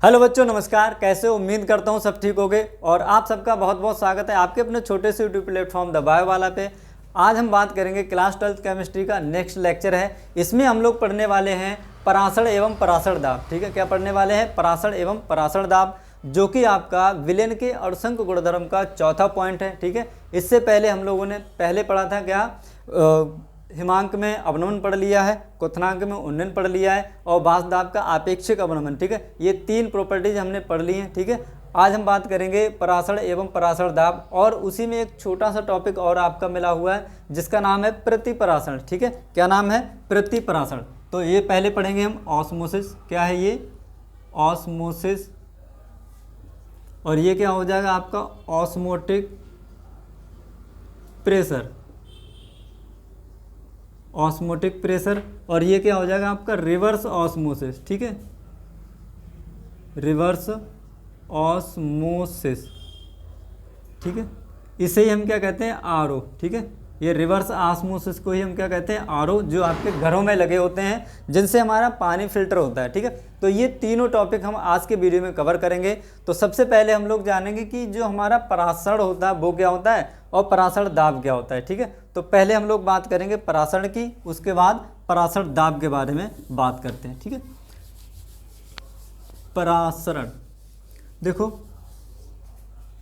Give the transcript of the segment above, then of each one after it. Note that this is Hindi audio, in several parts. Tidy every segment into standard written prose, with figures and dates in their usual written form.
हेलो बच्चों, नमस्कार। कैसे हो? उम्मीद करता हूँ सब ठीक होगे और आप सबका बहुत बहुत स्वागत है आपके अपने छोटे से यूट्यूब प्लेटफॉर्म द बायो वाला पे। आज हम बात करेंगे क्लास 12th केमिस्ट्री का नेक्स्ट लेक्चर है। इसमें हम लोग पढ़ने वाले हैं परासरण एवं परासरण दाब। ठीक है, क्या पढ़ने वाले हैं? परासरण एवं परासरण दाब, जो कि आपका विलेन के अणुसंख गुणधर्म का चौथा पॉइंट है। ठीक है, इससे पहले हम लोगों ने पढ़ा था क्या, हिमांक में अवनमन पढ़ लिया है, क्वथनांक में उन्नयन पढ़ लिया है और बास दाब का आपेक्षिक अवनमन। ठीक है, ये तीन प्रॉपर्टीज हमने पढ़ ली हैं। ठीक है, आज हम बात करेंगे परासरण एवं परासरण दाब और उसी में एक छोटा सा टॉपिक और आपका मिला हुआ है जिसका नाम है प्रतिपरासरण। ठीक है, क्या नाम है? प्रतिपरासरण। तो ये पहले पढ़ेंगे हम ऑस्मोसिस। क्या है ये? ऑस्मोसिस। और ये क्या हो जाएगा आपका? Osmotic pressure. Osmotic pressure. और ये क्या हो जाएगा आपका? Reverse osmosis. ठीक है, रिवर्स ऑस्मोसिस। ठीक है, इसे ही हम क्या कहते हैं? आरओ। ठीक है, ये रिवर्स ऑस्मोसिस को ही हम क्या कहते हैं? आरओ, जो आपके घरों में लगे होते हैं जिनसे हमारा पानी फिल्टर होता है। ठीक है, तो ये तीनों टॉपिक हम आज के वीडियो में कवर करेंगे। तो सबसे पहले हम लोग जानेंगे कि जो हमारा परासरण होता है वो क्या होता है और परासरण दाब क्या होता है। ठीक है, तो पहले हम लोग बात करेंगे परासरण की, उसके बाद परासरण दाब के बारे में बात करते हैं। ठीक है, परासरण। देखो,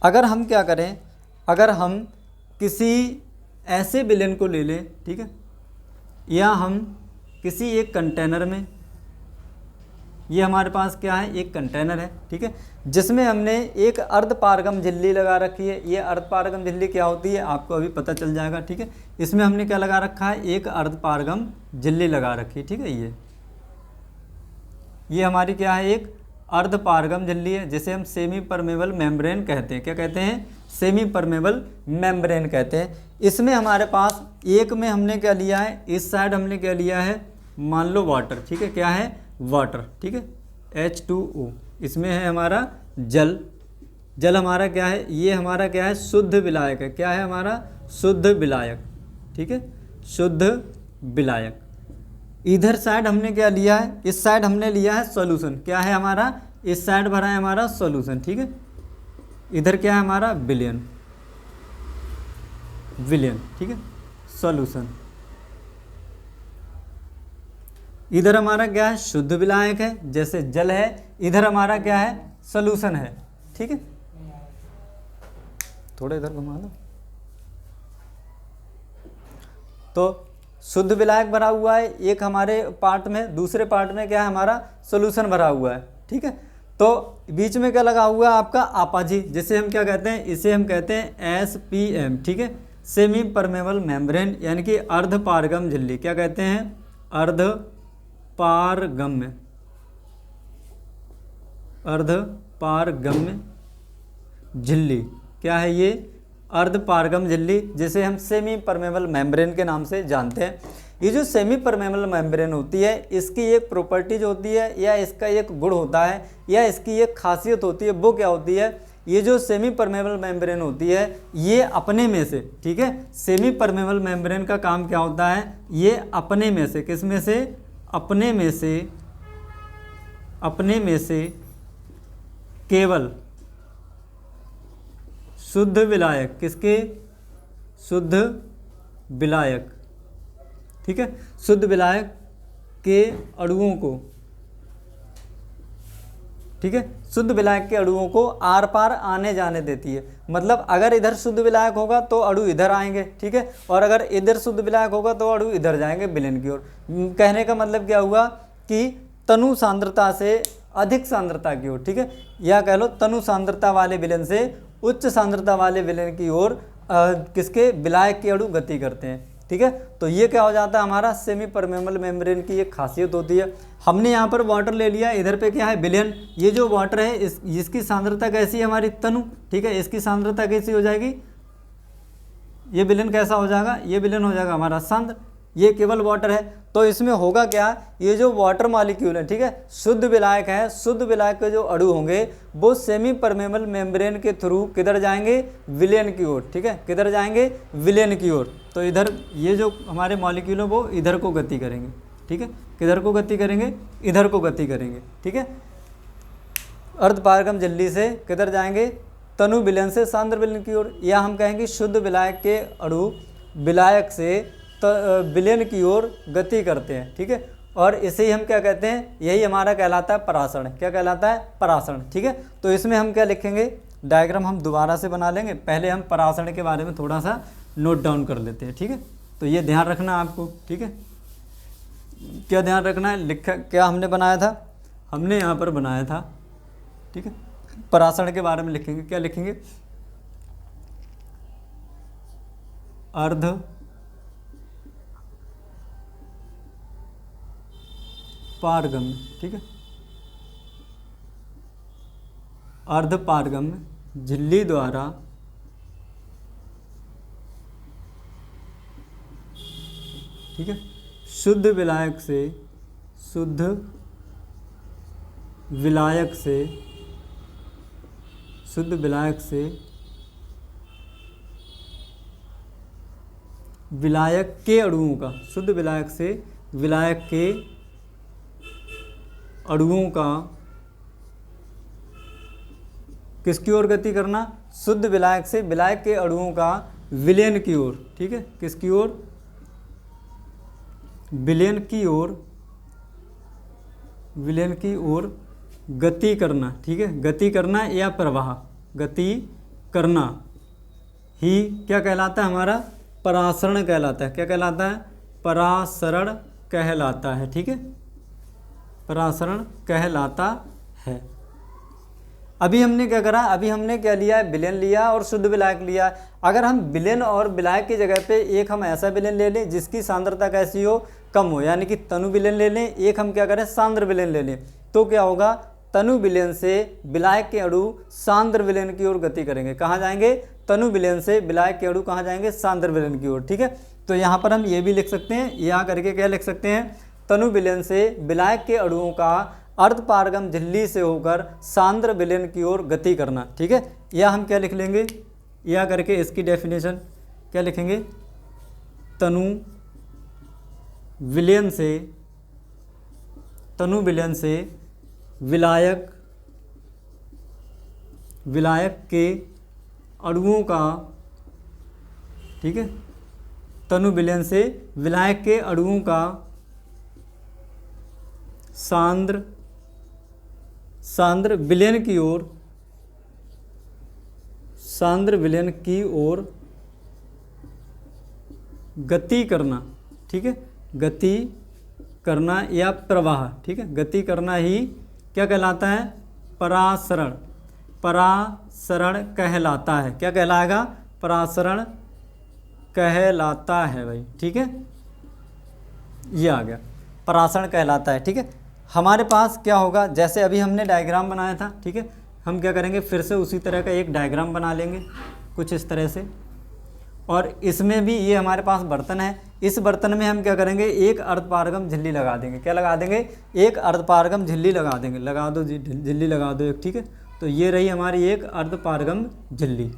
अगर हम क्या करें, अगर हम किसी ऐसे विलेन को ले लें, ठीक है, या हम किसी एक कंटेनर में, ये हमारे पास क्या है? एक कंटेनर है। ठीक है, जिसमें हमने एक अर्धपारगम झिल्ली लगा रखी है। ये अर्धपारगम झिल्ली क्या होती है आपको अभी पता चल जाएगा। ठीक है, इसमें हमने क्या लगा रखा है? एक अर्धपारगम झिल्ली लगा रखी है। ठीक है, ये हमारी क्या है? एक अर्धपारगम झिल्ली है, जिसे हम सेमी परमेबल मेम्ब्रेन कहते हैं। क्या कहते हैं? सेमी परमेबल मेम्ब्रेन कहते हैं। इसमें हमारे पास एक में हमने क्या लिया है? इस साइड हमने क्या लिया है? मान लो वाटर। ठीक है, क्या है? वाटर। ठीक है, H2O। इसमें है हमारा जल। जल हमारा क्या है? ये हमारा क्या है? शुद्ध विलायक है। क्या है हमारा? शुद्ध विलायक। ठीक है, शुद्ध विलायक। इधर साइड हमने क्या लिया है? इस साइड हमने लिया है सॉल्यूशन। क्या है हमारा? इस साइड भरा है हमारा सॉल्यूशन। ठीक है, इधर क्या है हमारा? विलयन। विलयन। ठीक है, सॉल्यूशन। इधर हमारा क्या है? शुद्ध विलायक है, जैसे जल है। इधर हमारा क्या है? सॉल्यूशन है। ठीक है, थोड़ा इधर घुमा दो। तो शुद्ध विलायक भरा हुआ है एक हमारे पार्ट में, दूसरे पार्ट में क्या है? हमारा सॉल्यूशन भरा हुआ है। ठीक है, तो बीच में क्या लगा हुआ है आपका? आपाजी, जिसे हम क्या कहते हैं? इसे हम कहते हैं SPM। ठीक है, सेमी परमेबल मेम्ब्रेन, यानी कि अर्धपारगम झिल्ली। क्या कहते हैं? अर्धपारगम्य। अर्धपारगम्य झिल्ली। क्या है ये? अर्धपारगम झिल्ली, जिसे हम सेमी परमेबल मेम्ब्रेन के नाम से जानते हैं। ये जो सेमी परमेबल मेम्ब्रेन होती है, इसकी एक प्रॉपर्टीज होती है या इसका एक गुण होता है या इसकी एक खासियत होती है। वो क्या होती है? ये जो सेमी परमेबल मेम्ब्रेन होती है, ये अपने में से, ठीक है, सेमी परमेबल मेम्ब्रेन का काम क्या होता है? ये अपने में से, किस में से? अपने में से केवल शुद्ध विलायक, किसके? शुद्ध विलायक। ठीक है, शुद्ध विलायक के अणुओं को, ठीक है, शुद्ध विलायक के अणुओं को आर पार आने जाने देती है। मतलब अगर इधर शुद्ध विलायक होगा तो अणु इधर आएंगे। ठीक है, और अगर इधर शुद्ध विलायक होगा तो अणु इधर जाएंगे विलेन की ओर। कहने का मतलब क्या हुआ कि तनु सांद्रता से अधिक सांद्रता की ओर, ठीक है, या कह लो तनु सांद्रता वाले विलेन से उच्च सांद्रता वाले विलेन की ओर किसके? विलायक के अणु गति करते हैं। ठीक है, तो ये क्या हो जाता है? हमारा सेमी परमेबल मेम्ब्रेन की एक खासियत होती है। हमने यहाँ पर वाटर ले लिया, इधर पे क्या है? विलेन। ये जो वाटर है इसकी सांद्रता कैसी है? हमारी तनु। ठीक है, इसकी सांद्रता कैसी हो जाएगी? ये विलेन कैसा हो जाएगा? ये विलेन हो जाएगा हमारा सांद्र। ये केवल वाटर है, तो इसमें होगा क्या? ये जो वाटर मॉलिक्यूल है, ठीक है, शुद्ध विलायक है, शुद्ध विलायक के जो अणु होंगे वो सेमी परमेबल मेम्ब्रेन के थ्रू किधर जाएंगे? विलेन की ओर। ठीक है, किधर जाएंगे? विलेन की ओर। तो इधर ये जो हमारे मॉलिक्यूल है वो इधर को गति करेंगे। ठीक है, किधर को गति करेंगे? इधर को गति करेंगे। ठीक है, अर्धपारगम झिल्ली से किधर जाएंगे, तनु विलयन से सांद्र विलयन की ओर, या हम कहेंगे शुद्ध विलायक के अणु विलायक से विलयन की ओर गति करते हैं, ठीक है। और इसे ही हम क्या कहते हैं, यही हमारा कहलाता है परासरण। क्या कहलाता है, परासरण, ठीक है। तो इसमें हम क्या लिखेंगे, डायग्राम हम दोबारा से बना लेंगे, पहले हम परासरण के बारे में थोड़ा सा नोट डाउन कर लेते हैं, ठीक है। तो ये ध्यान रखना आपको, ठीक है। क्या ध्यान रखना है, लिखा क्या हमने बनाया था, हमने यहाँ पर बनाया था, ठीक है। परासरण के बारे में लिखेंगे, क्या लिखेंगे, अर्ध पारगम्य, ठीक है, अर्धपारगम्य झिल्ली द्वारा ठीक है शुद्ध विलायक से विलायक के अणुओं का, शुद्ध विलायक से विलायक के अणुओं का किसकी ओर गति करना, शुद्ध विलायक से विलायक के अणुओं का विलयन की ओर, ठीक है, किसकी ओर, विलयन की ओर गति करना, ठीक है। गति करना या प्रवाह, गति करना ही क्या कहलाता है, हमारा परासरण कहलाता है। क्या कहलाता है, परासरण कहलाता है, ठीक है, परासरण कहलाता है। अभी हमने क्या करा, अभी हमने क्या लिया है, विलयन लिया और शुद्ध विलायक लिया। अगर हम विलयन और विलायक की जगह पे एक हम ऐसा विलयन ले लें जिसकी सांद्रता कैसी हो, कम हो, यानी कि तनु विलयन ले लें, एक हम क्या करें, सांद्र विलयन ले लें, तो क्या होगा, तनु विलयन से विलायक के अणु सांद्र विलयन की ओर गति करेंगे। कहाँ जाएंगे, तनु विलयन से विलायक के अणु कहाँ जाएंगे, सांद्र विलयन की ओर, ठीक है। तो यहाँ पर हम ये भी लिख सकते हैं, यहाँ करके क्या लिख सकते हैं, तनु विलयन से विलायक के अणुओं का अर्धपारगम झिल्ली से होकर सांद्र विलयन की ओर गति करना, ठीक है। या हम क्या लिख लेंगे, या करके इसकी डेफिनेशन क्या लिखेंगे, तनु विलयन से विलायक के अणुओं का, ठीक है, तनु विलयन से विलायक के अणुओं का सांद्र विलयन की ओर गति करना, ठीक है, गति करना या प्रवाह, ठीक है, गति करना ही क्या कहलाता है, परासरण कहलाता है। क्या कहलाएगा, परासरण कहलाता है भाई, ठीक है, ये आ गया, परासरण कहलाता है, ठीक है। हमारे पास क्या होगा, जैसे अभी हमने डायग्राम बनाया था, ठीक है, हम क्या करेंगे, फिर से उसी तरह का एक डायग्राम बना लेंगे कुछ इस तरह से। और इसमें भी ये हमारे पास बर्तन है, इस बर्तन में हम क्या करेंगे, एक अर्धपारगम झिल्ली लगा देंगे। क्या लगा देंगे, एक अर्धपारगम झिल्ली लगा देंगे, लगा दो झिल्ली लगा दो एक, ठीक है। तो ये रही हमारी एक अर्धपारगम झिल्ली,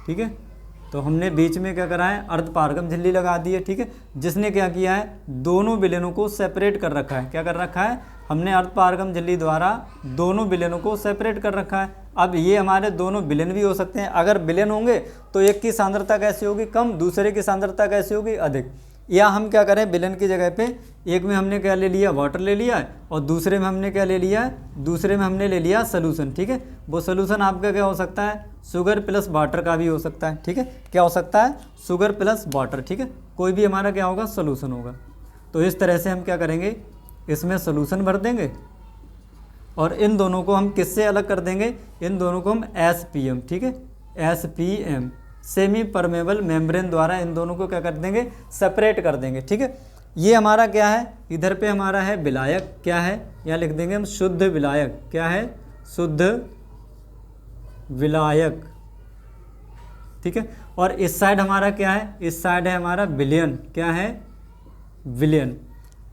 ठीक है। तो हमने बीच में क्या करा है, अर्धपारगम झिल्ली लगा दी है, ठीक है, जिसने क्या किया है, दोनों विलयनों को सेपरेट कर रखा है। क्या कर रखा है, हमने अर्धपारगम झिल्ली द्वारा दोनों विलयनों को सेपरेट कर रखा है। अब ये हमारे दोनों विलयन भी हो सकते हैं, अगर विलयन होंगे तो एक की सांद्रता कैसी होगी, कम, दूसरे की सांद्रता कैसी होगी, अधिक। या हम क्या करें, विलयन की जगह पे एक में हमने क्या ले लिया, वाटर ले लिया है, और दूसरे में हमने क्या ले लिया है, दूसरे में हमने ले लिया सोल्यूशन, ठीक है। वो सोल्यूशन आपका क्या हो सकता है, शुगर प्लस वाटर का भी हो सकता है, ठीक है। क्या हो सकता है, शुगर प्लस वाटर, ठीक है, कोई भी हमारा क्या होगा, सोल्यूशन होगा। तो इस तरह से हम क्या करेंगे, इसमें सोल्यूशन भर देंगे और इन दोनों को हम किससे अलग कर देंगे, इन दोनों को हम SPM, ठीक है, SPM सेमी परमेबल मेम्ब्रेन द्वारा इन दोनों को क्या कर देंगे, सेपरेट कर देंगे, ठीक है। ये हमारा क्या है, इधर पे हमारा है विलायक, क्या है, यहाँ लिख देंगे हम शुद्ध विलायक, क्या है, शुद्ध विलायक, ठीक है। और इस साइड हमारा क्या है, इस साइड है हमारा विलयन, क्या है, विलयन।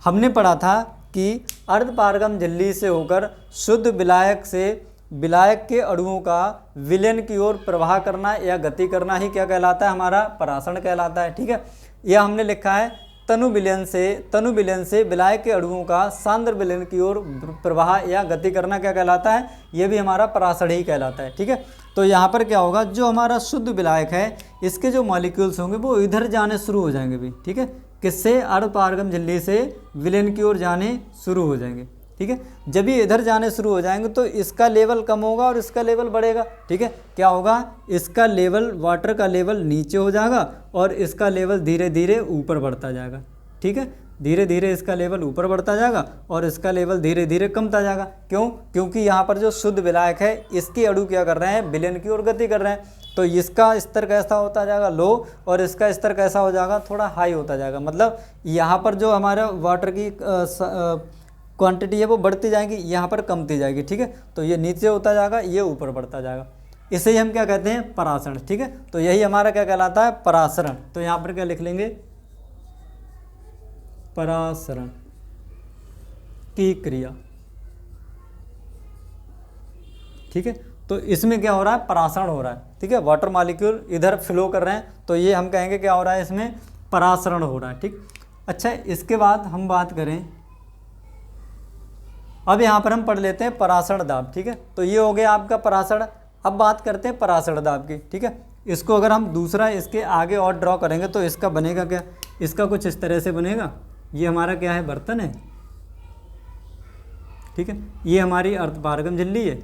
हमने पढ़ा था कि अर्धपारगम झिल्ली से होकर शुद्ध विलायक से विलायक के अणुओं का विलयन की ओर प्रवाह करना या गति करना ही क्या कहलाता है, हमारा परासरण कहलाता है, ठीक है। यह हमने लिखा है तनु विलयन से विलायक के अणुओं का सांद्र विलयन की ओर प्रवाह या गति करना क्या कहलाता है? ये भी हमारा परासरण ही कहलाता है। ठीक है, तो यहाँ पर क्या होगा, जो हमारा शुद्ध विलायक है इसके जो मॉलिक्यूल्स होंगे वो इधर जाने शुरू हो जाएंगे भी। ठीक है, किससे? अर्धपारगम झिल्ली से विलयन की ओर जाने शुरू हो जाएंगे। ठीक है, जब ये इधर जाने शुरू हो जाएंगे तो इसका लेवल कम होगा और इसका लेवल बढ़ेगा। ठीक है, क्या होगा, इसका लेवल, वाटर का लेवल नीचे हो जाएगा और इसका लेवल धीरे धीरे ऊपर बढ़ता जाएगा। ठीक है, धीरे धीरे इसका लेवल ऊपर बढ़ता जाएगा और इसका लेवल धीरे धीरे कमता जाएगा। क्यों? क्योंकि यहाँ पर जो शुद्ध विलायक है इसके अणु क्या कर रहे हैं? विलयन की ओर गति कर रहे हैं। तो इसका स्तर कैसा होता जाएगा? लो, और इसका स्तर कैसा हो जाएगा? थोड़ा हाई होता जाएगा। मतलब यहाँ पर जो हमारा वाटर की क्वांटिटी है वो बढ़ती जाएगी, यहाँ पर कमती जाएगी। ठीक है, तो ये नीचे होता जाएगा, ये ऊपर बढ़ता जाएगा। इसे ही हम क्या कहते हैं? परासरण। ठीक है, तो यही हमारा क्या कहलाता है? परासरण। तो यहाँ पर क्या लिख लेंगे? परासरण की क्रिया। ठीक है, तो इसमें क्या हो रहा है? परासरण हो रहा है। ठीक है, वाटर मॉलिक्यूल इधर फ्लो कर रहे हैं, तो ये हम कहेंगे क्या हो रहा है? इसमें परासरण हो रहा है। ठीक, अच्छा, इसके बाद हम बात करें, अब यहाँ पर हम पढ़ लेते हैं परासरण दाब। ठीक है, तो ये हो गया आपका परासरण। अब बात करते हैं परासरण दाब की। ठीक है, इसको अगर हम दूसरा इसके आगे और ड्रॉ करेंगे तो इसका बनेगा क्या? इसका कुछ इस तरह से बनेगा। ये हमारा क्या है? बर्तन है। ठीक है, ये हमारी अर्धपारगम झिल्ली है,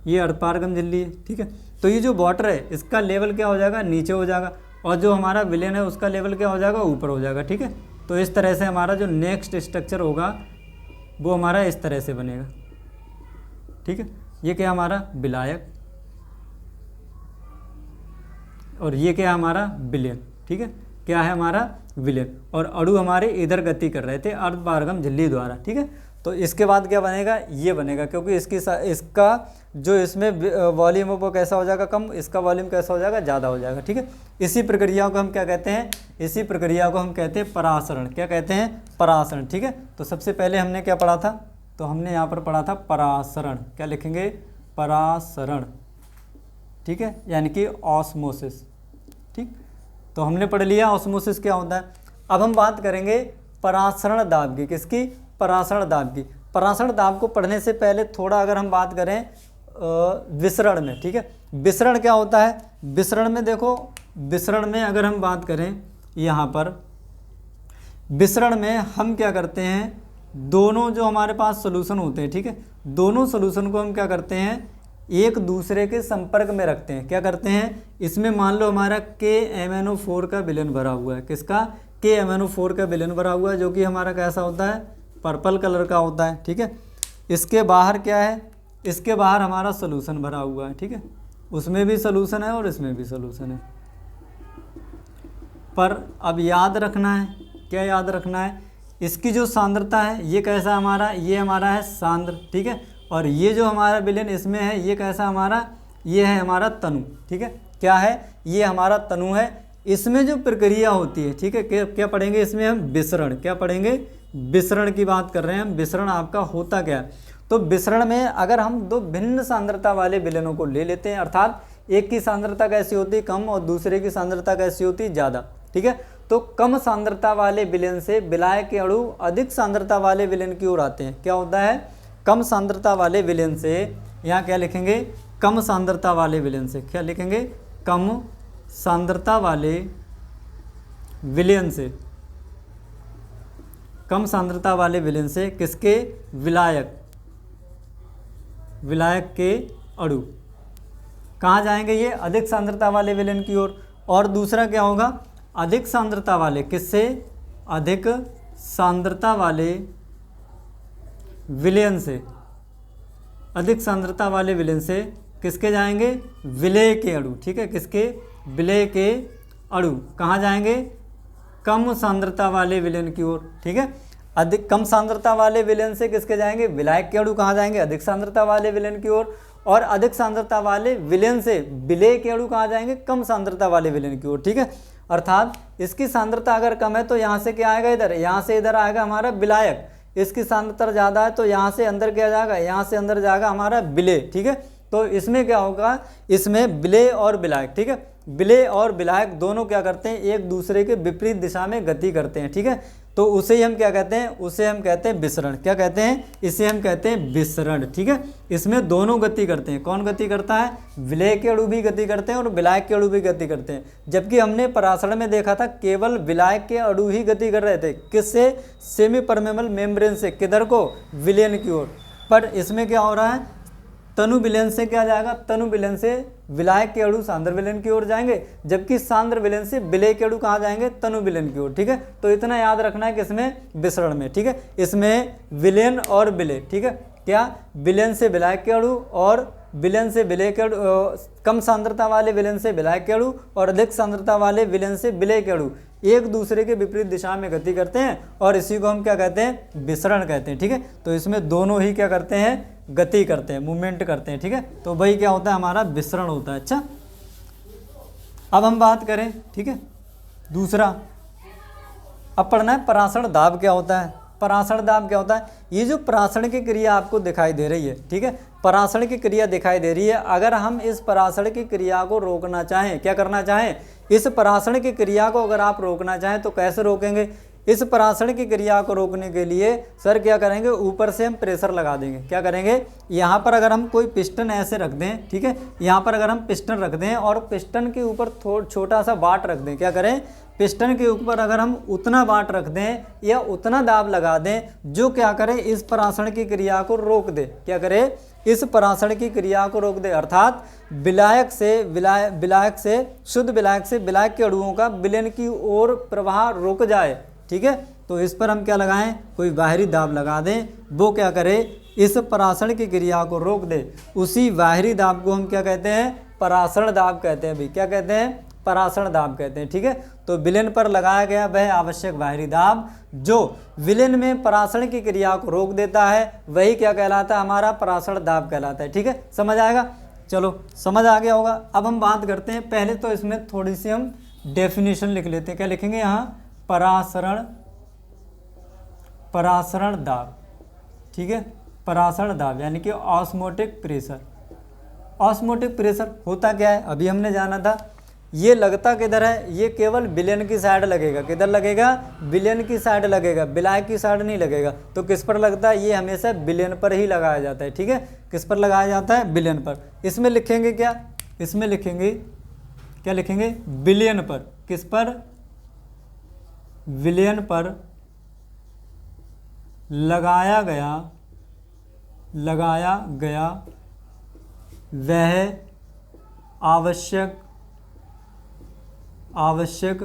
ये अर्धपारगम झिल्ली है। ठीक है, तो ये जो वाटर है इसका लेवल क्या हो जाएगा? नीचे हो जाएगा, और जो हमारा विलयन है उसका लेवल क्या हो जाएगा? ऊपर हो जाएगा। ठीक है, तो इस तरह से हमारा जो नेक्स्ट स्ट्रक्चर होगा वो हमारा इस तरह से बनेगा। ठीक है, ये क्या हमारा? विलायक, और ये क्या हमारा? विलयन। ठीक है, क्या है हमारा? विलयन, और अणु हमारे इधर गति कर रहे थे अर्धपारगम झिल्ली द्वारा। ठीक है, तो इसके बाद क्या बनेगा? ये बनेगा, क्योंकि इसका जो इसमें वॉल्यूम है वो कैसा हो जाएगा? कम, इसका वॉल्यूम कैसा हो जाएगा? ज़्यादा हो जाएगा। ठीक है, इसी प्रक्रिया को हम क्या कहते हैं? इसी प्रक्रिया को हम कहते हैं परासरण। क्या कहते हैं? परासरण। ठीक है, तो सबसे पहले हमने क्या पढ़ा था? तो हमने यहाँ पर पढ़ा था परासरण। क्या लिखेंगे? परासरण। ठीक है, यानी कि ऑस्मोसिस। ठीक, तो हमने पढ़ लिया ऑस्मोसिस क्या होता है। अब हम बात करेंगे परासरण दाब की। किसकी? परासरण दाब की। परासरण दाब को पढ़ने से पहले थोड़ा अगर हम बात करें विसरण में। ठीक है, विसरण क्या होता है? विसरण में देखो, विसरण में अगर हम बात करें, यहाँ पर विसरण में हम क्या करते हैं? दोनों जो हमारे पास सोल्यूशन होते हैं, ठीक है, दोनों सोल्यूशन को हम क्या करते हैं? एक दूसरे के संपर्क में रखते हैं। क्या करते हैं? इसमें मान लो हमारा KMnO4 का विलयन भरा हुआ है। किसका? KMnO4 का विलयन भरा हुआ है, जो कि हमारा कैसा होता है? पर्पल कलर का होता है। ठीक है, इसके बाहर क्या है? इसके बाहर हमारा सोल्यूशन भरा हुआ है। ठीक है, उसमें भी सोल्यूशन है और इसमें भी सोल्यूशन है। पर अब याद रखना है, क्या याद रखना है? इसकी जो सांद्रता है ये कैसा हमारा? ये हमारा है सांद्र। ठीक है, और ये जो हमारा विलयन इसमें है ये कैसा हमारा? ये है हमारा तनु। ठीक है, क्या है? ये हमारा तनु है। इसमें जो प्रक्रिया होती है, ठीक है, क्या पढ़ेंगे इसमें हम? विसरण। क्या पढ़ेंगे? विसरण की बात कर रहे हैं हम। विसरण आपका होता क्या है? तो विसरण में अगर हम दो भिन्न सांद्रता वाले विलयनों को ले लेते हैं, अर्थात एक की सांद्रता कैसी होती है? कम, और दूसरे की सांद्रता कैसी होती है? ज़्यादा। ठीक है, तो कम सांद्रता वाले विलयन से विलायक के अणु अधिक सांद्रता वाले विलयन की ओर आते हैं। क्या होता है? कम सांद्रता वाले विलयन से, यहाँ क्या लिखेंगे? कम सांद्रता वाले विलयन से। क्या लिखेंगे? कम सांद्रता वाले विलयन से, कम सांद्रता वाले विलयन से किसके? विलायक, विलायक के अणु कहाँ जाएंगे? ये अधिक सांद्रता वाले विलयन की ओर। और दूसरा क्या होगा? अधिक सांद्रता वाले, किससे? अधिक सांद्रता वाले विलयन से, अधिक सांद्रता वाले विलयन से किसके जाएंगे? विलेय के अणु। ठीक है, किसके? विलेय के अणु कहाँ जाएंगे? कम सांद्रता वाले विलयन की ओर। ठीक है, अधिक कम सांद्रता वाले विलयन से किसके जाएंगे? विलायक के अणु कहाँ जाएंगे? अधिक सांद्रता वाले विलयन की ओर। और अधिक सांद्रता वाले विलयन से विलेय के अणु कहाँ जाएंगे? कम सांद्रता वाले विलयन की ओर। ठीक है, अर्थात इसकी सांद्रता अगर कम है तो यहाँ से क्या आएगा? इधर, यहाँ से इधर आएगा हमारा विलायक। इसकी सांद्रता ज़्यादा है तो यहाँ से अंदर क्या जाएगा? यहाँ से अंदर जाएगा हमारा विलेय। ठीक है, तो इसमें क्या होगा? इसमें विलेय और विलायक। ठीक है, विलेय और विलायक दोनों क्या करते हैं, एक दूसरे के विपरीत दिशा में गति करते हैं, ठीक है। तो उसे ही हम क्या कहते हैं, उसे हम कहते हैं विसरण। क्या कहते हैं, इसे हम कहते हैं विसरण, ठीक है। इसमें दोनों गति करते हैं। कौन गति करता है, विलेय के अणु भी गति करते हैं और विलायक के अणु भी गति करते हैं। जबकि हमने परासरण में देखा था केवल विलायक के अणु ही गति कर रहे थे। किससे, सेमी परमेबल मेम्ब्रेन से, किधर को, विलयन की ओर। पर इसमें क्या हो रहा है, तनु विलयन से क्या जाएगा, तनु विलयन से विलायक के अणु सांद्र विलयन की ओर जाएंगे, जबकि सांद्र विलयन से विलेय के अणु कहाँ जाएंगे, तनु विलयन की ओर, ठीक है। तो इतना याद रखना है कि इसमें विसरण में, ठीक है, इसमें विलयन और विलेय, ठीक है। क्या, विलयन से विलायक के अणु और विलयन से विलेय के अणु, कम सांद्रता वाले विलयन से विलायक के अणु और अधिक सांद्रता वाले विलयन से विलेय के अणु एक दूसरे के विपरीत दिशा में गति करते हैं और इसी को हम क्या कहते हैं, विसरण कहते हैं, ठीक है। तो इसमें दोनों ही क्या करते हैं, गति करते हैं, मूवमेंट करते हैं, ठीक है। तो वही क्या होता है, हमारा विसरण होता है। अच्छा, अब हम बात करें, ठीक है, दूसरा, अब पढ़ना है परासरण दाब क्या होता है। परासरण दाब क्या होता है, ये जो परासरण की क्रिया आपको दिखाई दे रही है, ठीक है, परासरण की क्रिया दिखाई दे रही है। अगर हम इस परासरण की क्रिया को रोकना चाहें, क्या करना चाहें, इस परासरण की क्रिया को अगर आप रोकना चाहें तो कैसे रोकेंगे। इस परासरण की क्रिया को रोकने के लिए सर क्या करेंगे, ऊपर से हम प्रेशर लगा देंगे। क्या करेंगे, यहाँ पर अगर हम कोई पिस्टन ऐसे रख दें, ठीक है, यहाँ पर अगर हम पिस्टन रख दें और पिस्टन के ऊपर छोटा सा बाट रख दें, क्या करें, पिस्टन के ऊपर अगर हम उतना बाट रख दें या उतना दाब लगा दें जो क्या करे, इस परासरण की क्रिया को रोक दे। क्या करे, इस परासरण की क्रिया को रोक दे, अर्थात विलायक से शुद्ध विलायक से विलायक के अणुओं का विलयन की ओर प्रवाह रुक जाए, ठीक है। तो इस पर हम क्या लगाएं, कोई बाहरी दाब लगा दें, वो क्या करे, इस परासरण की क्रिया को रोक दे। उसी बाहरी दाब को हम क्या कहते हैं, परासरण दाब कहते हैं भाई। क्या कहते हैं, परासरण दाब कहते हैं, ठीक है। तो विलयन पर लगाया गया वह आवश्यक बाहरी दाब जो विलयन में परासरण की क्रिया को रोक देता है, वही क्या कहलाता है, हमारा परासरण दाब कहलाता है, ठीक है। समझ आएगा, चलो समझ आ गया होगा। अब हम बात करते हैं, पहले तो इसमें थोड़ी सी हम डेफिनेशन लिख लेते हैं। क्या लिखेंगे यहाँ, परासरण दाब, ठीक है, परासरण दाब यानी कि ऑस्मोटिक प्रेशर। ऑस्मोटिक प्रेशर होता क्या है, अभी हमने जाना था। ये लगता किधर है, ये केवल विलयन की साइड लगेगा। किधर लगेगा, विलयन की साइड लगेगा, विलायक की साइड नहीं लगेगा। तो किस पर लगता है, ये हमेशा विलयन पर ही लगाया जाता है, ठीक है। किस पर लगाया जाता है, विलयन पर। इसमें लिखेंगे क्या, इसमें लिखेंगे, क्या लिखेंगे, विलयन पर। किस पर, विलयन पर लगाया गया वह आवश्यक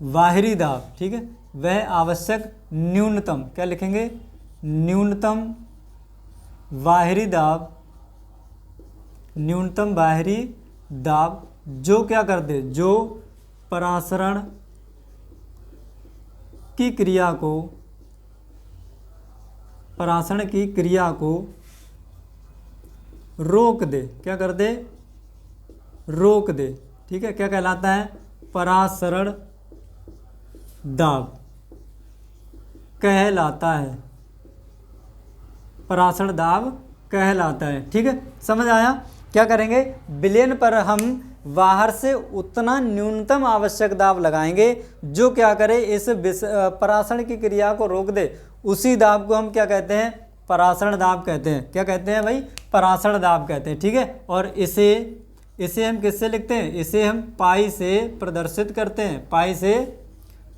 बाहरी दाब, ठीक है, वह आवश्यक न्यूनतम, क्या लिखेंगे, न्यूनतम बाहरी दाब जो क्या कर दे, जो परासरण की क्रिया को रोक दे। क्या कर दे, रोक दे, ठीक है। क्या कहलाता है, परासरण दाब कहलाता है, परासरण दाब कहलाता है, ठीक है। समझ आया। क्या करेंगे, विलयन पर हम बाहर से उतना न्यूनतम आवश्यक दाब लगाएंगे जो क्या करे, इस परासरण की क्रिया को रोक दे। उसी दाब को हम क्या कहते हैं, परासरण दाब कहते हैं। क्या कहते हैं भाई, परासरण दाब कहते हैं, ठीक है। और इसे हम किससे लिखते हैं, इसे हम पाई से प्रदर्शित करते हैं, पाई से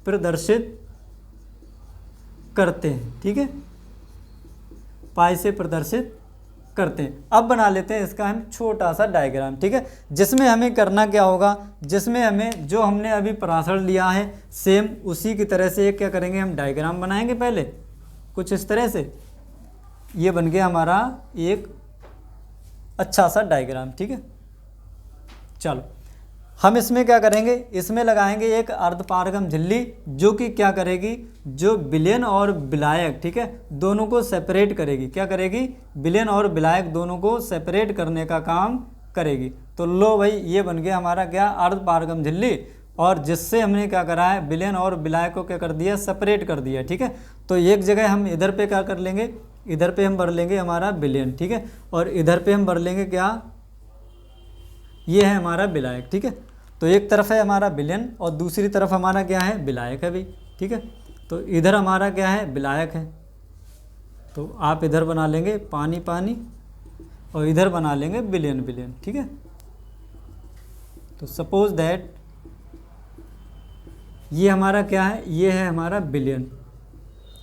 प्रदर्शित करते हैं, ठीक है, पाई से प्रदर्शित करते हैं। अब बना लेते हैं इसका हम छोटा सा डायग्राम, ठीक है, जिसमें हमें करना क्या होगा, जिसमें हमें जो हमने अभी परासरण लिया है सेम उसी की तरह से क्या करेंगे, हम डायग्राम बनाएंगे पहले कुछ इस तरह से। ये बन गया हमारा एक अच्छा सा डायग्राम, ठीक है। चलो हम इसमें क्या करेंगे, इसमें लगाएंगे एक अर्धपारगम झिल्ली जो कि क्या करेगी, जो विलयन और विलायक, ठीक है, दोनों को सेपरेट करेगी। क्या करेगी, विलयन और विलायक दोनों को सेपरेट करने का काम करेगी। तो लो भाई, ये बन गया हमारा क्या, अर्धपारगम झिल्ली, और जिससे हमने क्या करा है, विलयन और विलायक को क्या कर दिया, सेपरेट कर दिया, ठीक है। तो एक जगह हम इधर पे क्या कर लेंगे, इधर पे हम भर लेंगे हमारा विलयन, ठीक है, और इधर पे हम भर लेंगे क्या, ये है हमारा विलायक, ठीक है। तो एक तरफ है हमारा विलेन और दूसरी तरफ हमारा क्या है, विलायक है भाई, ठीक है। तो इधर हमारा क्या है, विलायक है, तो आप इधर बना लेंगे पानी पानी और इधर बना लेंगे विलेन विलेन, ठीक है। तो सपोज दैट ये हमारा क्या है, ये है हमारा विलेन,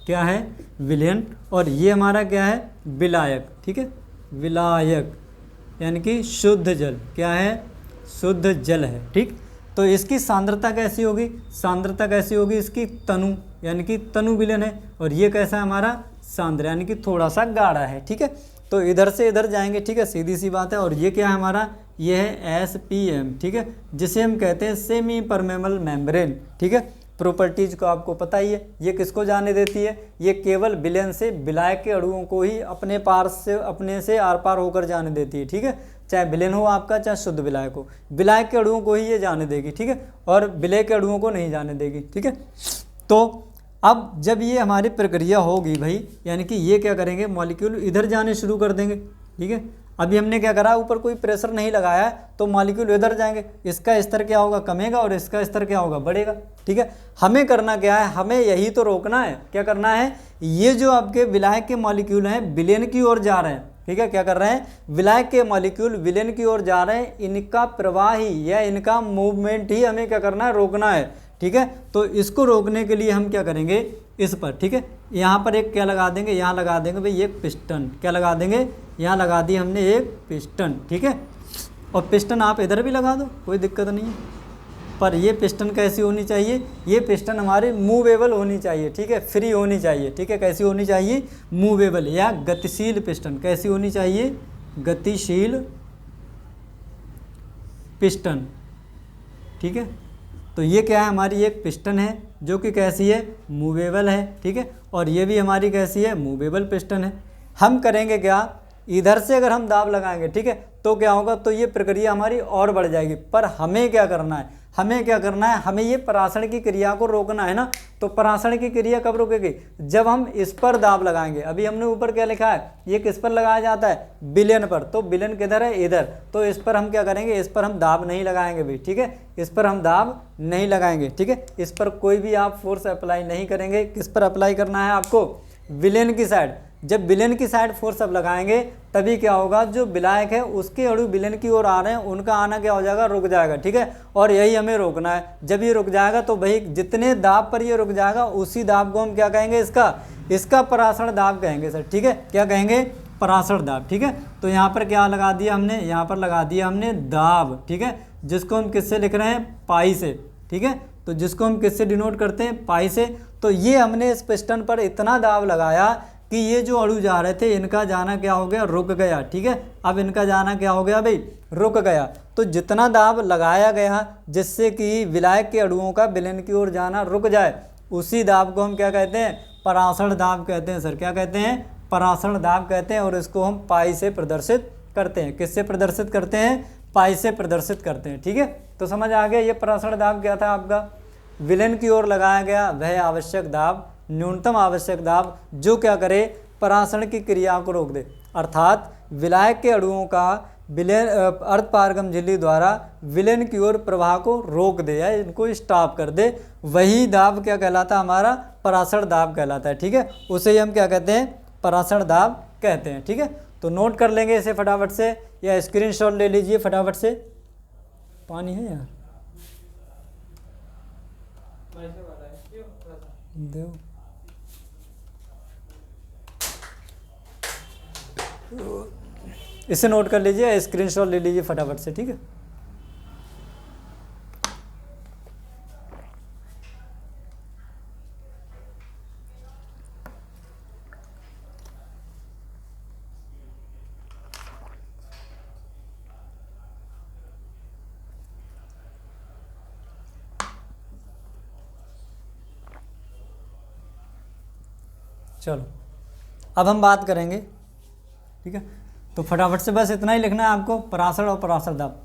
क्या है, विलेन, और ये हमारा क्या है, विलायक, ठीक है। विलायक यानी कि शुद्ध जल, क्या है, शुद्ध जल है, ठीक। तो इसकी सांद्रता कैसी होगी, सांद्रता कैसी होगी इसकी, तनु, यानी कि तनु विलेन है, और ये कैसा है हमारा, सांद्र, यानी कि थोड़ा सा गाढ़ा है, ठीक है। तो इधर से इधर जाएंगे, ठीक है, सीधी सी बात है। और ये क्या है हमारा, ये है SPM, ठीक है, जिसे हम कहते हैं सेमी परमेबल मेम्ब्रेन, ठीक है। प्रॉपर्टीज को आपको पता ही है, ये किसको जाने देती है, ये केवल विलेन से विलायक के अणुओं को ही अपने पार से, अपने से आर पार होकर जाने देती है, ठीक है। चाहे विलेन हो आपका, चाहे शुद्ध विलायक हो, विलायक के अणुओं को ही ये जाने देगी, ठीक है, और विलेय के अणुओं को नहीं जाने देगी, ठीक है। तो अब जब ये हमारी प्रक्रिया होगी भाई, यानी कि ये क्या करेंगे, मॉलिक्यूल इधर जाने शुरू कर देंगे, ठीक है। अभी हमने क्या करा, ऊपर कोई प्रेशर नहीं लगाया है, तो मॉलिक्यूल इधर जाएंगे, इसका स्तर क्या होगा, कमेगा, और इसका स्तर क्या होगा, बढ़ेगा, ठीक है। हमें करना क्या है, हमें यही तो रोकना है, क्या करना है, ये जो आपके विलायक के मॉलिक्यूल हैं विलेन की ओर जा रहे हैं, ठीक है, क्या कर रहे हैं, विलायक के मॉलिक्यूल विलेन की ओर जा रहे हैं, इनका प्रवाह ही या इनका मूवमेंट ही हमें क्या करना है, रोकना है, ठीक है। तो इसको रोकने के लिए हम क्या करेंगे, इस पर, ठीक है, यहाँ पर एक क्या लगा देंगे, यहाँ लगा देंगे भाई एक पिस्टन, क्या लगा देंगे, यहाँ लगा दी हमने एक पिस्टन, ठीक है। और पिस्टन आप इधर भी लगा दो, कोई दिक्कत नहीं है, पर ये पिस्टन कैसी होनी चाहिए, ये पिस्टन हमारी मूवेबल होनी चाहिए, ठीक है, फ्री होनी चाहिए, ठीक है। कैसी होनी चाहिए, मूवेबल या गतिशील पिस्टन, कैसी होनी चाहिए, गतिशील पिस्टन, ठीक है। तो ये क्या है, हमारी एक पिस्टन है जो कि कैसी है, मूवेबल है, ठीक है, और ये भी हमारी कैसी है, मूवेबल पिस्टन है। हम करेंगे क्या, इधर से अगर हम दाब लगाएंगे, ठीक है, तो क्या होगा, तो ये प्रक्रिया हमारी और बढ़ जाएगी। पर हमें क्या करना है, हमें क्या करना है, हमें ये परासरण की क्रिया को रोकना है ना। तो परासरण की क्रिया कब रुकेगी, जब हम इस पर दाब लगाएंगे। अभी हमने ऊपर क्या लिखा है, ये किस पर लगाया जाता है, विलेन पर, तो विलेन किधर है, इधर, तो इस पर हम क्या करेंगे, इस पर हम दाब नहीं लगाएंगे भाई, ठीक है, इस पर हम दाब नहीं लगाएंगे, ठीक है। इस पर कोई भी आप फोर्स अप्लाई नहीं करेंगे। किस पर अप्लाई करना है आपको, विलेन की साइड। जब विलेन की साइड फोर्स अब लगाएंगे तभी क्या होगा, जो विलायक है उसके अणु विलेन की ओर आ रहे हैं, उनका आना क्या हो जाएगा, रुक जाएगा, ठीक है। और यही हमें रोकना है। जब ये रुक जाएगा तो भाई जितने दाब पर ये रुक जाएगा उसी दाब को हम क्या कहेंगे, इसका परासरण दाब कहेंगे सर, ठीक है। क्या कहेंगे, परासरण दाब, ठीक है। तो यहाँ पर क्या लगा दिया हमने, यहाँ पर लगा दिया हमने दाब, ठीक है, जिसको हम किससे लिख रहे हैं, पाई से, ठीक है। तो जिसको हम किससे डिनोट करते हैं, पाई से। तो ये हमने इस पिस्टन पर इतना दाब लगाया कि ये जो अणु जा रहे थे इनका जाना क्या हो गया, रुक गया, ठीक है। अब इनका जाना क्या हो गया भाई, रुक गया। तो जितना दाब लगाया गया जिससे कि विलायक के अणुओं का विलेन की ओर जाना रुक जाए, उसी दाब को हम क्या कहते हैं, परासरण दाब कहते हैं सर। क्या कहते हैं, परासरण दाब कहते हैं। और इसको हम पाई से प्रदर्शित करते हैं। किससे प्रदर्शित करते हैं, पाई से प्रदर्शित करते हैं, ठीक है। तो समझ आ गया, ये परासरण दाब क्या था आपका, विलेन की ओर लगाया गया वह आवश्यक दाब, न्यूनतम आवश्यक दाब जो क्या करे, परासरण की क्रिया को रोक दे, अर्थात विलायक के अणुओं का विलेन अर्धपारगम झिल्ली द्वारा विलेन की ओर प्रवाह को रोक दे या इनको स्टॉप कर दे। वही दाब क्या कहलाता, हमारा परासरण दाब कहलाता है, ठीक है। उसे ही हम क्या कहते हैं, परासरण दाब कहते हैं, ठीक है। तो नोट कर लेंगे इसे फटाफट से, या स्क्रीनशॉट ले लीजिए फटाफट से। पानी है यार, दो इसे नोट कर लीजिए, स्क्रीनशॉट ले लीजिए फटाफट से, ठीक है। चलो अब हम बात करेंगे, ठीक है। तो फटाफट से बस इतना ही लिखना है आपको, परासरण और परासरण दाब।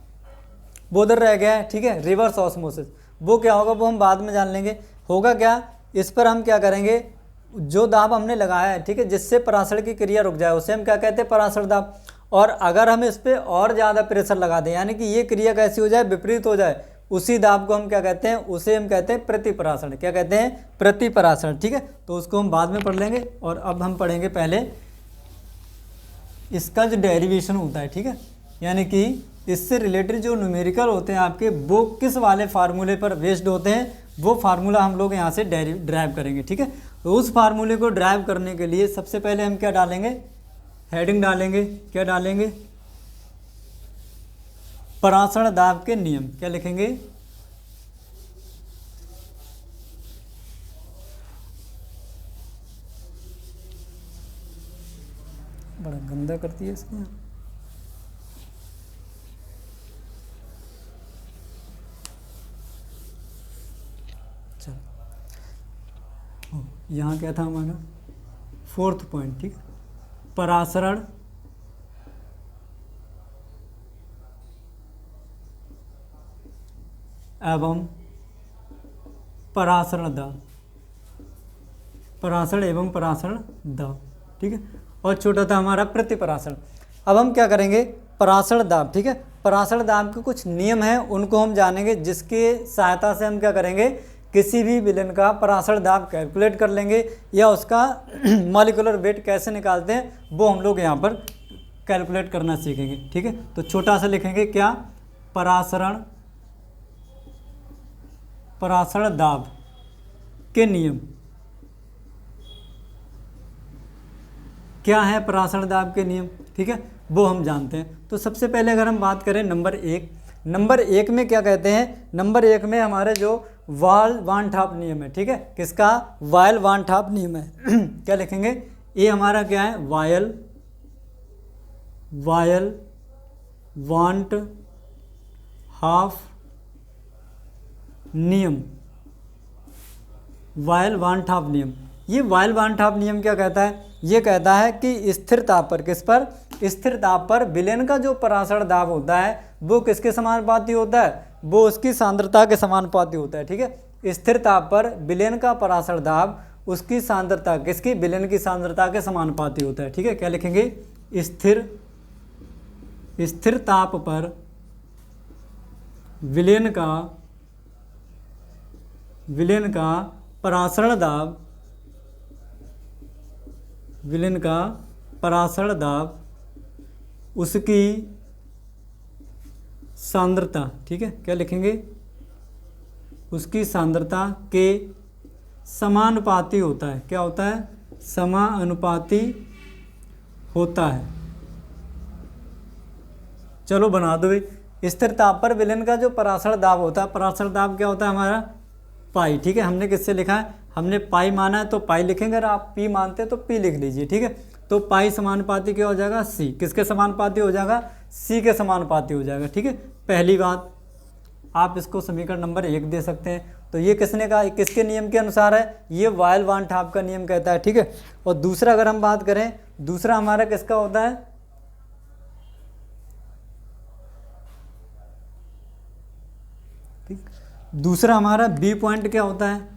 वो उधर रह गया है, ठीक है, रिवर्स ऑस्मोसिस। वो क्या होगा वो हम बाद में जान लेंगे। होगा क्या, इस पर हम क्या करेंगे, जो दाब हमने लगाया है, ठीक है, जिससे परासरण की क्रिया रुक जाए उसे हम क्या कहते हैं, परासरण दाब। और अगर हम इस पर और ज़्यादा प्रेशर लगा दें, यानी कि ये क्रिया कैसी हो जाए, विपरीत हो जाए, उसी दाब को हम क्या कहते हैं, उसे हम कहते हैं प्रतिपरासरण। क्या कहते हैं, प्रतिपरासरण। ठीक है, तो उसको हम बाद में पढ़ लेंगे और अब हम पढ़ेंगे पहले इसका जो डेरिवेशन होता है। ठीक है, यानी कि इससे रिलेटेड जो न्यूमेरिकल होते हैं आपके, वो किस वाले फार्मूले पर बेस्ड होते हैं, वो फार्मूला हम लोग यहाँ से ड्राइव करेंगे। ठीक है, तो उस फार्मूले को ड्राइव करने के लिए सबसे पहले हम क्या डालेंगे, हेडिंग डालेंगे। क्या डालेंगे, परासरण दाब के नियम। क्या लिखेंगे, बड़ा गंदा करती है इसमें। चलो, यहाँ क्या था हमारा 4th पॉइंट। ठीक, परासरण एवं परासरण दाब, परासरण एवं परासरण दाब। ठीक है, और छोटा था हमारा प्रतिपरासरण। अब हम क्या करेंगे, परासरण दाब। ठीक है, परासरण दाब के कुछ नियम हैं, उनको हम जानेंगे, जिसके सहायता से हम क्या करेंगे, किसी भी विलेन का परासरण दाब कैलकुलेट कर लेंगे, या उसका मॉलिक्यूलर वेट कैसे निकालते हैं वो हम लोग यहाँ पर कैलकुलेट करना सीखेंगे। ठीक है, तो छोटा सा लिखेंगे क्या, परासरण दाब के नियम। क्या है परासरण दाब के नियम, ठीक है, वो हम जानते हैं। तो सबसे पहले अगर हम बात करें नंबर एक में क्या कहते हैं, नंबर 1 में हमारे जो वायल वान ठाप नियम है। ठीक है, किसका, वायल वान ठाप नियम है। क्या लिखेंगे, ये हमारा क्या है, वायल वांट हाफ नियम। वायल वान ठाप नियम, ये वायल वान ठाप नियम क्या कहता है, ये कहता है कि स्थिर ताप पर, किस पर, स्थिर ताप पर विलेन का जो परासरण दाब होता है वो किसके समानुपाती होता है, वो उसकी सांद्रता के समानुपाती होता है। ठीक है, स्थिर ताप पर विलेन का परासरण दाब उसकी सांद्रता, किसकी, विलेन की सांद्रता के समानुपाती होता है। ठीक है, क्या लिखेंगे, स्थिर ताप पर विलेन का परासरण दाब, विलेन का परासरण दाब उसकी सांद्रता। ठीक है, क्या लिखेंगे, उसकी सांद्रता के समानुपाती होता है। क्या होता है, समानुपाती होता है। चलो बना दो भाई, स्थिर ताप पर विलेन का जो परासरण दाब होता है, परासरण दाब क्या होता है हमारा, पाई। ठीक है, हमने किससे लिखा है, हमने पाई माना है तो पाई लिखेंगे, अगर आप पी मानते हैं तो पी लिख लीजिए। ठीक है, तो पाई समानुपाती क्या हो जाएगा, सी। किसके समानुपाती हो जाएगा, सी के समानुपाती हो जाएगा। ठीक है, पहली बात, आप इसको समीकरण नंबर 1 दे सकते हैं। तो ये किसने कहा, किसके नियम के अनुसार है, ये वायल वान ठाप का नियम कहता है। ठीक है, और दूसरा अगर हम बात करें, दूसरा हमारा किसका होता है, ठीक, दूसरा हमारा बी पॉइंट क्या होता है,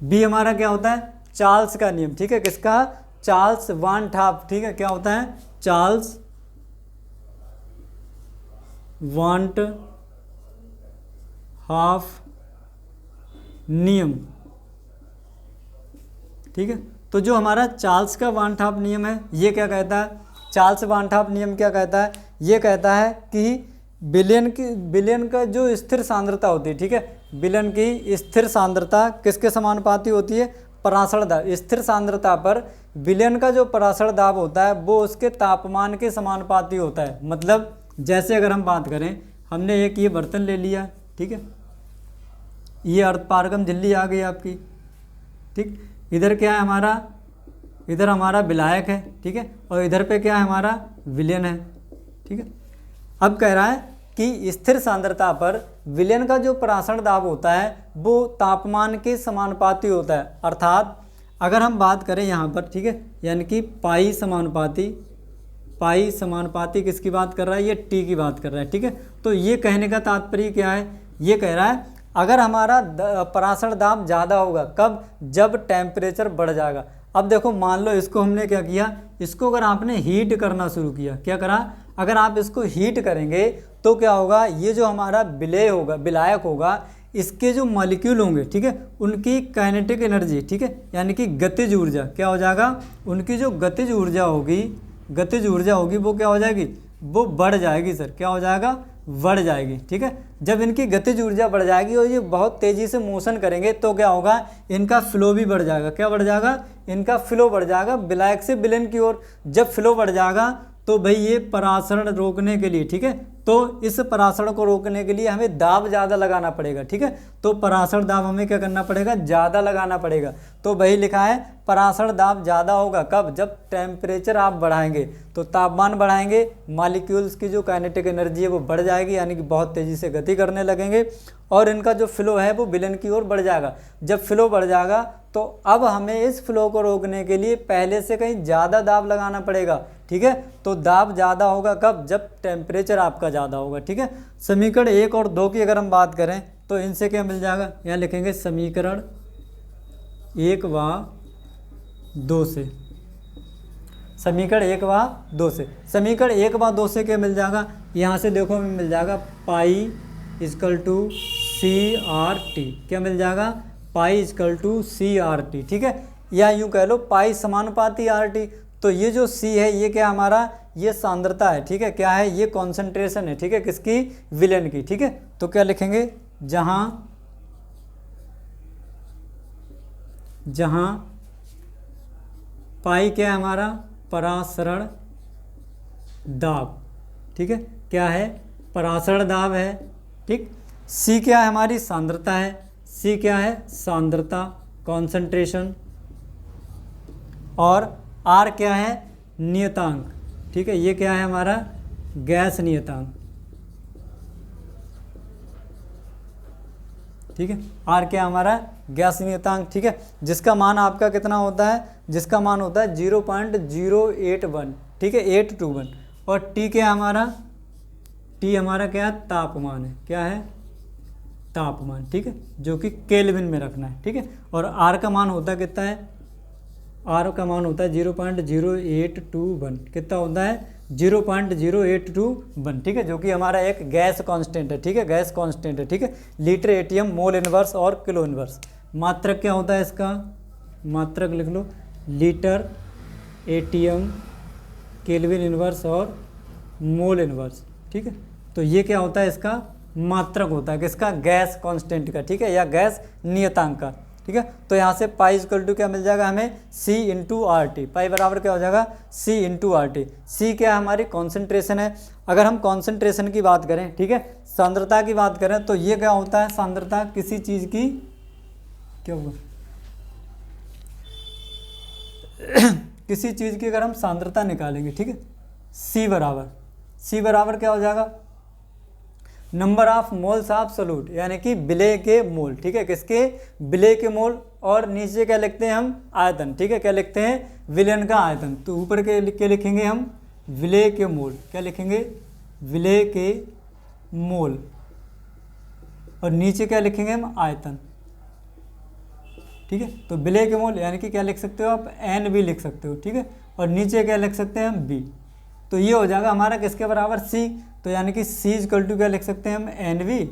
बी हमारा क्या होता है, चार्ल्स का नियम। ठीक है, किसका, चार्ल्स वान ठाप। ठीक है, क्या होता है, चार्ल्स वांट हाफ नियम। ठीक है, तो जो हमारा चार्ल्स का वान ठाप नियम है, ये क्या कहता है, चार्ल्स वान ठाप नियम क्या कहता है, ये कहता है कि विलेन का जो स्थिर सांद्रता होती है, ठीक है, विलेन की स्थिर सांद्रता किसके समानुपाती होती है, परासरण दाब। स्थिर सांद्रता पर विलेन का जो परासरण दाब होता है वो उसके तापमान के समानुपाती होता है। मतलब जैसे अगर हम बात करें, हमने एक ये बर्तन ले लिया, ठीक है, ये अर्धपारगम झिल्ली आ गई आपकी। ठीक, इधर क्या है हमारा, इधर हमारा विलायक है। ठीक है, और इधर पे क्या है हमारा, विलेन है। ठीक है, अब कह रहा है कि स्थिर सांद्रता पर विलेन का जो परासरण दाब होता है वो तापमान के समानुपाती होता है। अर्थात अगर हम बात करें यहाँ पर, ठीक है, यानी कि पाई समानुपाती किसकी बात कर रहा है, ये टी की बात कर रहा है। ठीक है, तो ये कहने का तात्पर्य क्या है, ये कह रहा है अगर हमारा परासरण दाब ज़्यादा होगा, कब, जब टेम्परेचर बढ़ जाएगा। अब देखो, मान लो इसको हमने क्या किया, इसको अगर आपने हीट करना शुरू किया, क्या करा, अगर आप इसको हीट करेंगे तो क्या होगा, ये जो हमारा विलेय होगा, विलायक होगा, इसके जो मॉलिक्यूल होंगे, ठीक है, उनकी काइनेटिक एनर्जी, ठीक है, यानी कि गतिज ऊर्जा क्या हो जाएगा, उनकी जो गतिज ऊर्जा होगी वो क्या हो जाएगी, वो बढ़ जाएगी सर, क्या हो जाएगा, बढ़ जाएगी, ठीक है। जब इनकी गतिज ऊर्जा बढ़ जाएगी और ये बहुत तेज़ी से मोशन करेंगे तो क्या होगा, इनका फ्लो भी बढ़ जाएगा, क्या बढ़ जाएगा, इनका फ्लो बढ़ जाएगा विलायक से विलेन की ओर। जब फ्लो बढ़ जाएगा तो भाई ये परासरण रोकने के लिए, ठीक है, तो इस परासरण को रोकने के लिए हमें दाब ज़्यादा लगाना पड़ेगा, ठीक है, तो परासरण दाब हमें क्या करना पड़ेगा, ज़्यादा लगाना पड़ेगा। तो वही लिखा है परासरण दाब ज़्यादा होगा कब, जब टेम्परेचर आप बढ़ाएंगे, तो तापमान बढ़ाएंगे, मॉलिक्यूल्स की जो काइनेटिक एनर्जी है वो बढ़ जाएगी, यानी कि बहुत तेज़ी से गति करने लगेंगे और इनका जो फ्लो है वो विलेन की ओर बढ़ जाएगा। जब फ्लो बढ़ जाएगा तो अब हमें इस फ्लो को रोकने के लिए पहले से कहीं ज़्यादा दाब लगाना पड़ेगा, ठीक है, तो दाब ज़्यादा होगा कब, जब टेम्परेचर आपका ज़्यादा होगा, ठीक है। समीकरण 1 और 2 की अगर हम बात करें तो इनसे क्या मिल जाएगा, यहाँ लिखेंगे समीकरण 1 व 2 से, समीकरण 1 व 2 से, समीकरण 1 व 2 से क्या मिल जाएगा, यहाँ से देखो हमें मिल जाएगा पाई इजकल टू CRT, क्या मिल जाएगा, पाई इजकल टू CRT, ठीक है, या यूँ कह लो पाई समानुपाती RT। तो ये जो C है ये क्या हमारा, ये सांद्रता है, ठीक है, क्या है, ये कॉन्सेंट्रेशन है, ठीक है, किसकी, विलेन की, ठीक है। तो क्या लिखेंगे, जहाँ पाई क्या है हमारा, परासरण दाब, ठीक है, क्या है, परासरण दाब है, ठीक। C क्या है हमारी, सांद्रता है, C क्या है, सांद्रता, कॉन्सेंट्रेशन, और R क्या है, नियतांक, ठीक है, ये क्या है हमारा, गैस नियतांक, ठीक है, R क्या हमारा, गैस नियतांक, ठीक है, जिसका मान आपका कितना होता है, जिसका मान होता है 0.081, ठीक है, 821। और T क्या हमारा, T हमारा क्या है, तापमान है, क्या है, तापमान, ठीक है, जो कि केल्विन में रखना है, ठीक है। और R का मान होता है कितना है, R का मान होता है 0.0821, कितना होता है, 0.081, ठीक है, जो कि हमारा एक गैस कांस्टेंट है, ठीक है, गैस कांस्टेंट है, ठीक है, लीटर एटीएम, मोल इनवर्स और किलो इनवर्स। मात्रक क्या होता है इसका, मात्रक लिख लो, लीटर एटीएम, केल्विन इनवर्स और मोल इनवर्स, ठीक है। तो ये क्या होता है, इसका मात्रक होता है किसका, गैस कांस्टेंट का, ठीक है, या गैस नियतांक का, ठीक है। तो यहाँ से पाई इक्वल टू क्या मिल जाएगा हमें, C इंटू RT, पाई बराबर क्या हो जाएगा, C इंटू RT। C क्या हमारी कॉन्सेंट्रेशन है। अगर हम कॉन्सेंट्रेशन की बात करें, ठीक है, सांद्रता की बात करें, तो ये क्या होता है, सांद्रता किसी चीज़ की, क्या होगा किसी चीज़ की अगर हम सांद्रता निकालेंगे, ठीक है, C बराबर क्या हो जाएगा, number of moles of solute, यानी कि विलेय के मोल, ठीक है, किसके, विलेय के मोल, और नीचे क्या लिखते हैं हम, आयतन, ठीक है, क्या लिखते हैं, विलयन का आयतन। तो ऊपर के लिखेंगे हम विलेय के मोल, क्या लिखेंगे, विलेय के मोल, और नीचे क्या लिखेंगे हम, आयतन, ठीक है। तो विलेय के मोल यानी कि क्या लिख सकते हो आप, NV लिख सकते हो, ठीक है, और नीचे क्या लिख सकते हैं हम, B। तो ये हो जाएगा हमारा किसके बराबर, C। तो यानी कि C इक्वल टू क्या लिख सकते हैं हम, NV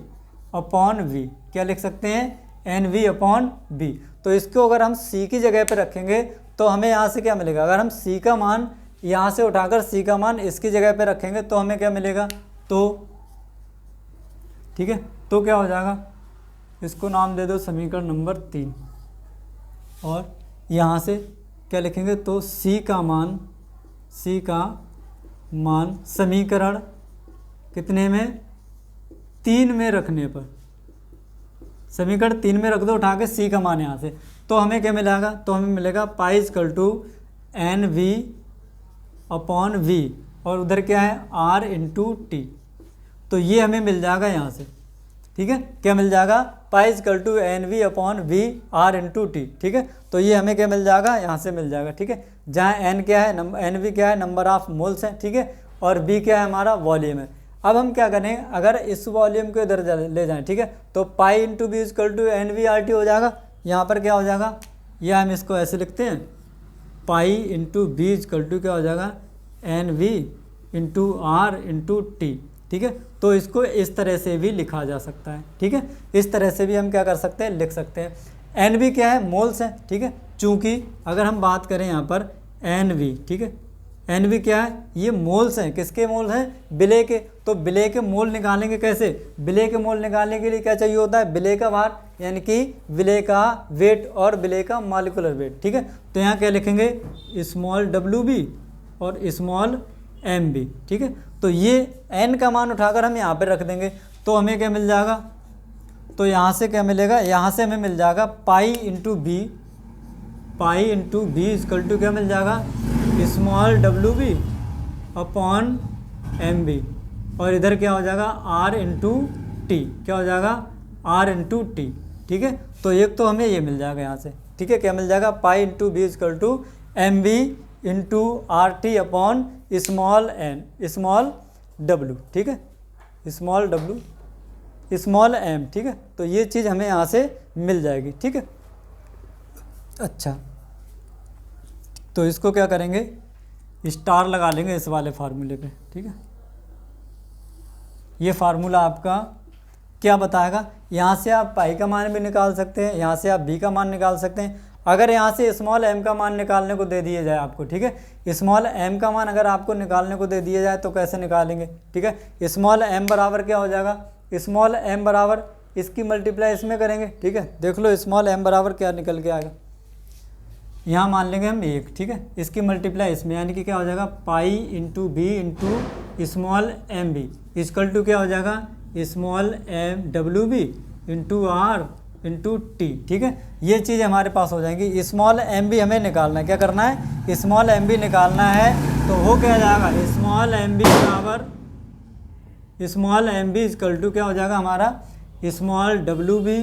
अपॉन V, क्या लिख सकते हैं, NV अपॉन V। तो इसको अगर हम C की जगह पे रखेंगे तो हमें यहाँ से क्या मिलेगा, अगर हम C का मान यहाँ से उठाकर C का मान इसकी जगह पे रखेंगे तो हमें क्या मिलेगा, तो ठीक है, तो क्या हो जाएगा, इसको नाम दे दो समीकरण नंबर 3, और यहाँ से क्या लिखेंगे, तो C का मान समीकरण कितने में, 3 में रखने पर, समीकरण 3 में रख दो उठा के C का मान यहाँ से, तो हमें क्या मिलेगा, तो हमें मिलेगा pi equal to NV upon V, और उधर क्या है, R इंटू T। तो ये हमें मिल जाएगा यहाँ से, ठीक है, क्या मिल जाएगा, pi equal to NV upon V R into T, ठीक है। तो ये हमें क्या मिल जाएगा, यहाँ से मिल जाएगा, ठीक है, जहाँ N क्या है, NV क्या है, नंबर ऑफ मोल्स है, ठीक है, और V क्या है हमारा वॉल्यूम है। अब हम क्या करें, अगर इस वॉल्यूम को इधर ले जाएं, ठीक है, तो pi into B equal to NV/RT हो जाएगा। यहाँ पर क्या हो जाएगा, या हम इसको ऐसे लिखते हैं, pi into B equal to क्या हो जाएगा, NV into R into T, ठीक है। तो इसको इस तरह से भी लिखा जा सकता है, ठीक है। इस तरह से भी हम क्या कर सकते हैं, लिख सकते हैं। एन वी क्या है, मोल्स है, ठीक है। चूँकि अगर हम बात करें यहाँ पर एन वी, ठीक है, एन वी क्या है, ये मोल्स हैं, किसके मोल हैं, विलेय के। तो विलेय के मोल निकालेंगे कैसे, विलेय के मोल निकालने के लिए क्या चाहिए होता है, विलेय का भार, यानी कि विलेय का वेट और विलेय का मॉलिक्यूलर वेट, ठीक है। तो यहाँ क्या लिखेंगे, स्मॉल डब्ल्यू बी और स्मॉल एम बी, ठीक है। तो ये एन का मान उठाकर हम यहाँ पे रख देंगे, तो हमें क्या मिल जाएगा, तो यहाँ से क्या मिलेगा, यहाँ से हमें मिल जाएगा pi into B, pi into B equal to क्या मिल जाएगा, small W B upon M B, और इधर क्या हो जाएगा आर इंटू टी, क्या हो जाएगा आर इंटू टी, ठीक है। तो एक तो हमें ये मिल जाएगा यहाँ से, ठीक है, क्या मिल जाएगा, pi into B equal to M B into R T upon small N, small W, ठीक है, स्मॉल डब्ल्यू स्मॉल एम, ठीक है। तो ये चीज़ हमें यहाँ से मिल जाएगी, ठीक है। अच्छा, तो इसको क्या करेंगे, स्टार लगा लेंगे इस वाले फार्मूले पे, ठीक है। ये फार्मूला आपका क्या बताएगा, यहाँ से आप पाई का मान भी निकाल सकते हैं, यहाँ से आप बी का मान निकाल सकते हैं। अगर यहाँ से स्मॉल एम का मान निकालने को दे दिया जाए आपको, ठीक है, स्मॉल एम का मान अगर आपको निकालने को दे दिया जाए तो कैसे निकालेंगे, ठीक है। स्मॉल एम बराबर क्या हो जाएगा, स्मॉल एम बराबर इसकी मल्टीप्लाई इसमें करेंगे, ठीक है। देख लो स्मॉल एम बराबर क्या निकल के आएगा, यहाँ मान लेंगे हम 1, ठीक है, इसकी मल्टीप्लाई इसमें, यानी कि क्या हो जाएगा pi into B into small M B equal to क्या हो जाएगा small M W B into R into T, ठीक है। ये चीज़ हमारे पास हो जाएगी। स्मॉल एम बी हमें निकालना है, क्या करना है, स्मॉल एम बी निकालना है। तो वो क्या जाएगा, स्मॉल एम बी बराबर small M B equal to क्या हो जाएगा हमारा small W B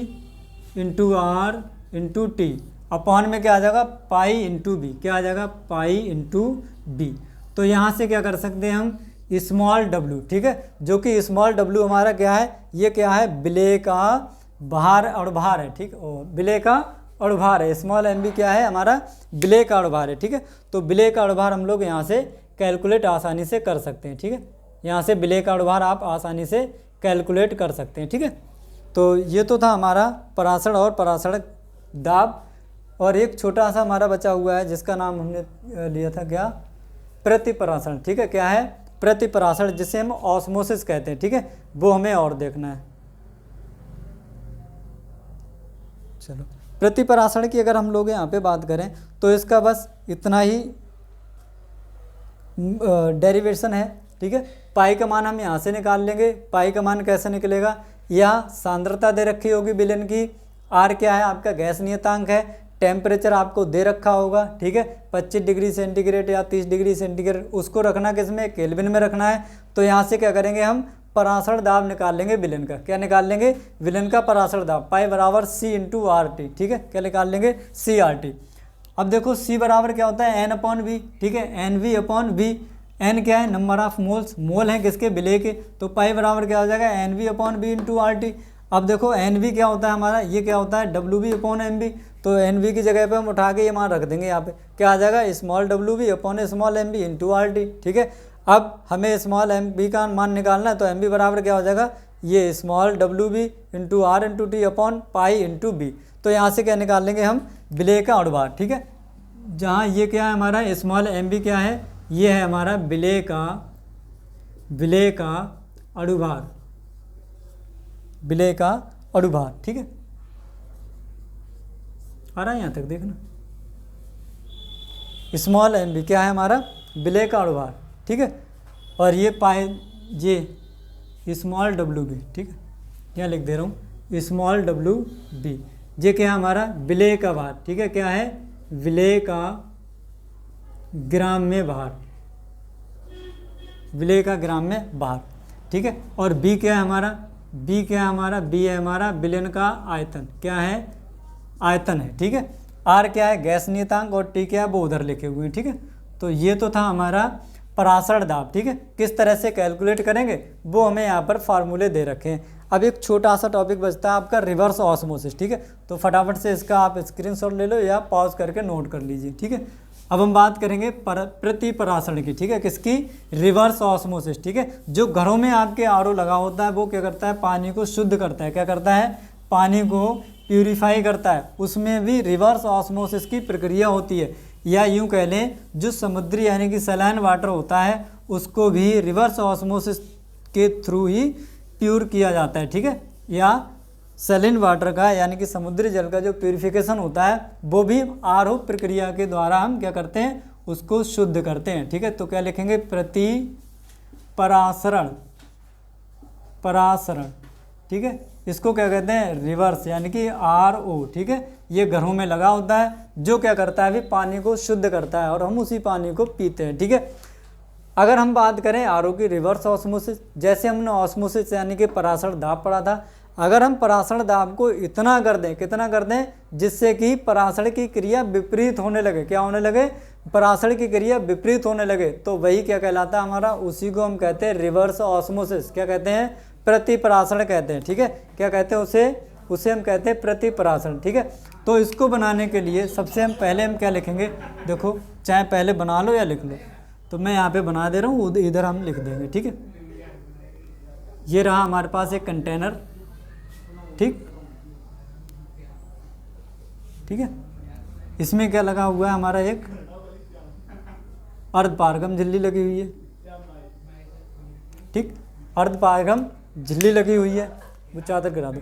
into R into T upon में क्या आ जाएगा पाई इंटू बी, क्या आ जाएगा पाई इंटू बी। तो यहाँ से क्या कर सकते हैं हम स्मॉल डब्ल्यू, ठीक है, जो कि स्मॉल डब्ल्यू हमारा क्या है, ये क्या है विलेय का भार अणुभार है, ठीक, विलेय का अणुभार है। स्मॉल एम बी क्या है हमारा विलेय का अणुभार है, ठीक है। तो विलेय का अणुभार हम लोग यहाँ से कैलकुलेट आसानी से कर सकते हैं, ठीक है। यहाँ से विलेय का अणुभार आप आसानी से कैलकुलेट कर सकते हैं, ठीक है। तो ये तो था हमारा परासरण और परासरण दाब, और एक छोटा सा हमारा बचा हुआ है जिसका नाम हमने लिया था क्या, प्रतिपरासरण, ठीक है। क्या है प्रतिपरासरण, जिसे हम ऑस्मोसिस कहते हैं, ठीक है, वो हमें और देखना है। चलो, प्रतिपरासरण की अगर हम लोग यहाँ पे बात करें तो इसका बस इतना ही डेरिवेशन है, ठीक है। पाई का मान हम यहाँ से निकाल लेंगे। पाई का मान कैसे निकलेगा, यहाँ सांद्रता दे रखी होगी विलेन की, आर क्या है आपका गैस नियतांक है, टेम्परेचर आपको दे रखा होगा, ठीक है, 25 डिग्री सेंटीग्रेड या 30 डिग्री सेंटीग्रेड, उसको रखना किस में, केल्विन में रखना है। तो यहाँ से क्या करेंगे हम परासरण दाब निकाल लेंगे विलेन का, क्या निकाल लेंगे विलेन का परासरण दाब, पाई बराबर सी इंटू आर टी, ठीक है, क्या निकाल लेंगे सी आर टी। अब देखो सी बराबर क्या होता है एन अपॉन वी, ठीक है, N V upon V. N क्या है नंबर ऑफ मोल्स, मोल हैं किसके विलेय के, तो पाई बराबर क्या हो जाएगा N V upon B into R T. अब देखो एन वी क्या होता है हमारा, ये क्या होता है W B upon M B, तो एन वी की जगह पे हम उठा के ये मान रख देंगे, यहाँ पे क्या आ जाएगा small W B upon small M B into R T, ठीक है। अब हमें स्मॉल एम बी का मान निकालना है, तो एम बी बराबर क्या हो जाएगा ये small W B into R into T upon pi into B. तो यहाँ से क्या निकाल लेंगे हम विलेय का अणुभार, ठीक है, जहाँ ये क्या है हमारा स्मॉल एम बी क्या है, ये है हमारा विलेय का अणुभार, विलेय का अणुभार, ठीक है। आ रहा है यहाँ तक देखना, स्मॉल एम बी क्या है हमारा विलेय का अणुभार, ठीक है, और ये पाए ये स्मॉल डब्ल्यू बी, ठीक है, यहाँ लिख दे रहा हूँ स्मॉल डब्ल्यू बी, ये क्या है हमारा विलेय का भार, ठीक है, क्या है विलेय का ग्राम में भार, विलेय का ग्राम में भार, ठीक है। और बी क्या है हमारा, बी क्या है हमारा, बी है हमारा विलेन का आयतन, क्या है आयतन है, ठीक है। आर क्या है गैस नियतांक, और टी क्या है वो उधर लिखे हुए हैं, ठीक है। तो ये तो था हमारा परासरण दाब, ठीक है। किस तरह से कैलकुलेट करेंगे वो हमें यहाँ पर फार्मूले दे रखे हैं। अब एक छोटा सा टॉपिक बचता है आपका रिवर्स ऑस्मोसिस, ठीक है। तो फटाफट से इसका आप स्क्रीनशॉट ले लो या पॉज करके नोट कर लीजिए, ठीक है। अब हम बात करेंगे प्रतिपरासरण की, ठीक है, किसकी? रिवर्स ऑस्मोसिस, ठीक है। जो घरों में आपके आरओ लगा होता है वो क्या करता है? पानी को शुद्ध करता है। क्या करता है? पानी को प्यूरिफाई करता है। उसमें भी रिवर्स ऑस्मोसिस की प्रक्रिया होती है, या यूं कह लें जो समुद्री यानी कि सलाइन वाटर होता है उसको भी रिवर्स ऑस्मोसिस के थ्रू ही प्यूर किया जाता है, ठीक है। या सलिन वाटर का यानी कि समुद्री जल का जो प्यूरिफिकेशन होता है वो भी आरओ प्रक्रिया के द्वारा हम क्या करते हैं? उसको शुद्ध करते हैं, ठीक है। तो क्या लिखेंगे? प्रतिपरासरण, परासरण, ठीक है। इसको क्या कहते हैं? रिवर्स यानी कि आरओ, ठीक है। ये घरों में लगा होता है जो क्या करता है? अभी पानी को शुद्ध करता है और हम उसी पानी को पीते हैं, ठीक है। अगर हम बात करें आरओ की रिवर्स ऑस्मोसिस, जैसे हमने ऑस्मोसिस यानी कि परासरण दाब पढ़ा था, अगर हम परासरण दाब को इतना कर दें, कितना कर दें, जिससे कि परासरण की क्रिया विपरीत होने लगे। क्या होने लगे? परासरण की क्रिया विपरीत होने लगे, तो वही क्या कहलाता है हमारा? उसी को हम कहते हैं रिवर्स ऑस्मोसिस। क्या कहते हैं? प्रतिपरासरण कहते हैं, ठीक है। क्या कहते हैं उसे हम कहते हैं प्रतिपरासरण, ठीक है। तो इसको बनाने के लिए सबसे हम पहले हम क्या लिखेंगे? देखो, चाहे पहले बना लो या लिख लो, तो मैं यहाँ पे बना दे रहा हूँ, इधर हम लिख देंगे, ठीक है। ये रहा हमारे पास एक कंटेनर, ठीक है। इसमें क्या लगा हुआ है? हमारा एक अर्धपारगम झिल्ली लगी हुई है, ठीक। अर्धपारगम झिल्ली लगी हुई है, वो चादर गिरा दो।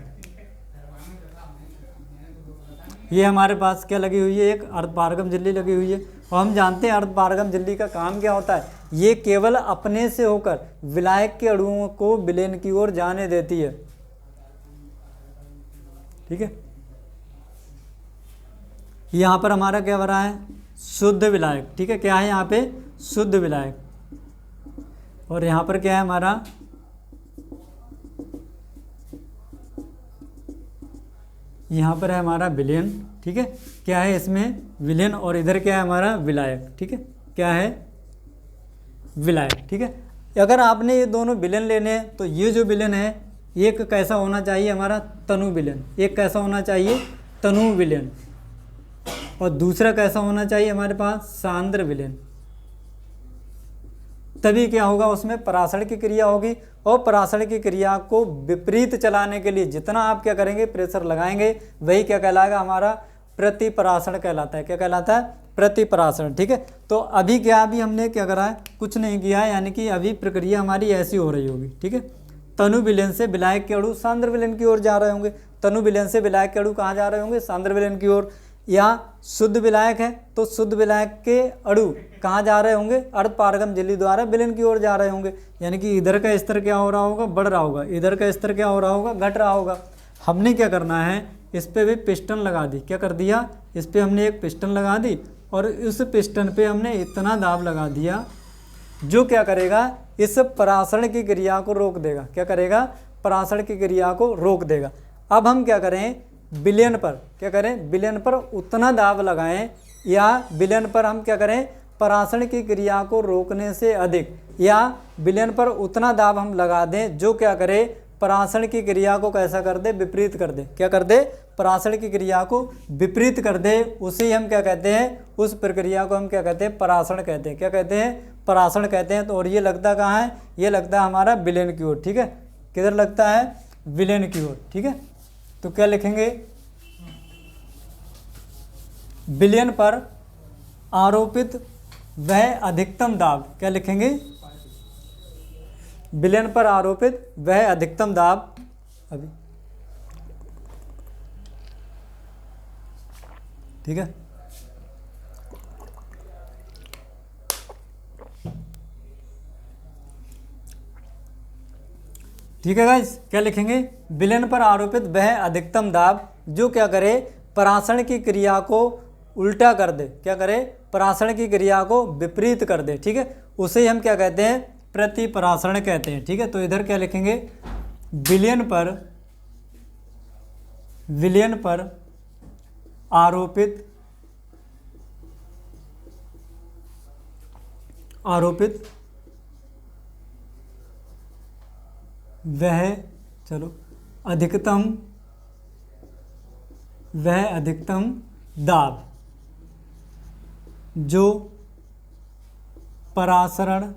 ये हमारे पास क्या लगी हुई है? एक अर्धपारगम झिल्ली लगी हुई है। और हम जानते हैं अर्धपारगम झिल्ली का काम क्या होता है? ये केवल अपने से होकर विलायक के अणुओं को विलयन की ओर जाने देती है, ठीक है। यहाँ पर हमारा क्या भरा है? शुद्ध विलायक, ठीक है। क्या है यहाँ पे? शुद्ध विलायक। और यहाँ पर क्या है हमारा? यहाँ पर है हमारा विलयन, ठीक है। क्या है इसमें? विलयन। और इधर क्या है हमारा? विलायक, ठीक है। क्या है? विलायक, ठीक है। अगर आपने ये दोनों विलयन लेने हैं तो ये जो विलयन है एक कैसा होना चाहिए हमारा? तनु विलयन। एक कैसा होना चाहिए? तनु विलयन। और दूसरा कैसा होना चाहिए हमारे पास? सांद्र विलयन। तभी क्या होगा? उसमें परासरण की क्रिया होगी, और परासरण की क्रिया को विपरीत चलाने के लिए जितना आप क्या करेंगे? प्रेशर लगाएंगे, वही क्या कहलाएगा? हमारा प्रतिपरासरण कहलाता है। क्या कहलाता है? प्रतिपरासरण, ठीक है। तो अभी क्या, अभी हमने क्या करा है? कुछ नहीं किया है, यानी कि अभी प्रक्रिया हमारी ऐसी हो रही होगी, ठीक है। तनु विलयन से विलायक के अणु सांद्र विलयन की ओर जा रहे होंगे। तनु विलयन से विलायक के अणु कहाँ जा रहे होंगे? सांद्र विलयन की ओर। यहाँ शुद्ध विलायक है तो शुद्ध विलायक के अणु कहाँ जा रहे होंगे? अर्धपारगम झिल्ली द्वारा विलयन की ओर जा रहे होंगे, यानी कि इधर का स्तर क्या हो रहा होगा? बढ़ रहा होगा। इधर का स्तर क्या हो रहा होगा? घट रहा होगा। हमने क्या करना है? इस पे भी पिस्टन लगा दी। क्या कर दिया? इस पे हमने एक पिस्टन लगा दी, और उस पिस्टन पे हमने इतना दाब लगा दिया जो क्या करेगा? इस परासरण की क्रिया को रोक देगा। क्या करेगा? परासरण की क्रिया को रोक देगा। अब हम क्या करें? विलयन पर क्या करें? विलयन पर उतना दाब लगाएं, या विलयन पर हम क्या करें? परासरण की क्रिया को रोकने से अधिक, या विलयन पर उतना दाब हम लगा दें जो क्या करे? परासरण की क्रिया को कैसा कर दे? विपरीत कर दे। क्या कर दे? परासरण की क्रिया को विपरीत कर दे। उसे हम क्या कहते हैं? उस प्रक्रिया को हम क्या कहते हैं? परासरण कहते हैं। क्या कहते हैं? परासरण कहते हैं। तो और ये लगता कहाँ है? ये लगता है हमारा विलयन की ओर, ठीक है। किधर लगता है? विलयन की ओर, ठीक है। तो क्या लिखेंगे? विलयन पर आरोपित वह अधिकतम दाब। क्या लिखेंगे? विलयन पर आरोपित वह अधिकतम दाब। अभी ठीक है। ठीक है गाइस, क्या लिखेंगे? विलयन पर आरोपित वह अधिकतम दाब जो क्या करे? परासरण की क्रिया को उल्टा कर दे। क्या करे? परासरण की क्रिया को विपरीत कर दे, ठीक है। उसे हम क्या कहते हैं? प्रतिपरासरण कहते हैं, ठीक है। तो इधर क्या लिखेंगे? विलयन पर आरोपित वह अधिकतम दाब जो परासरण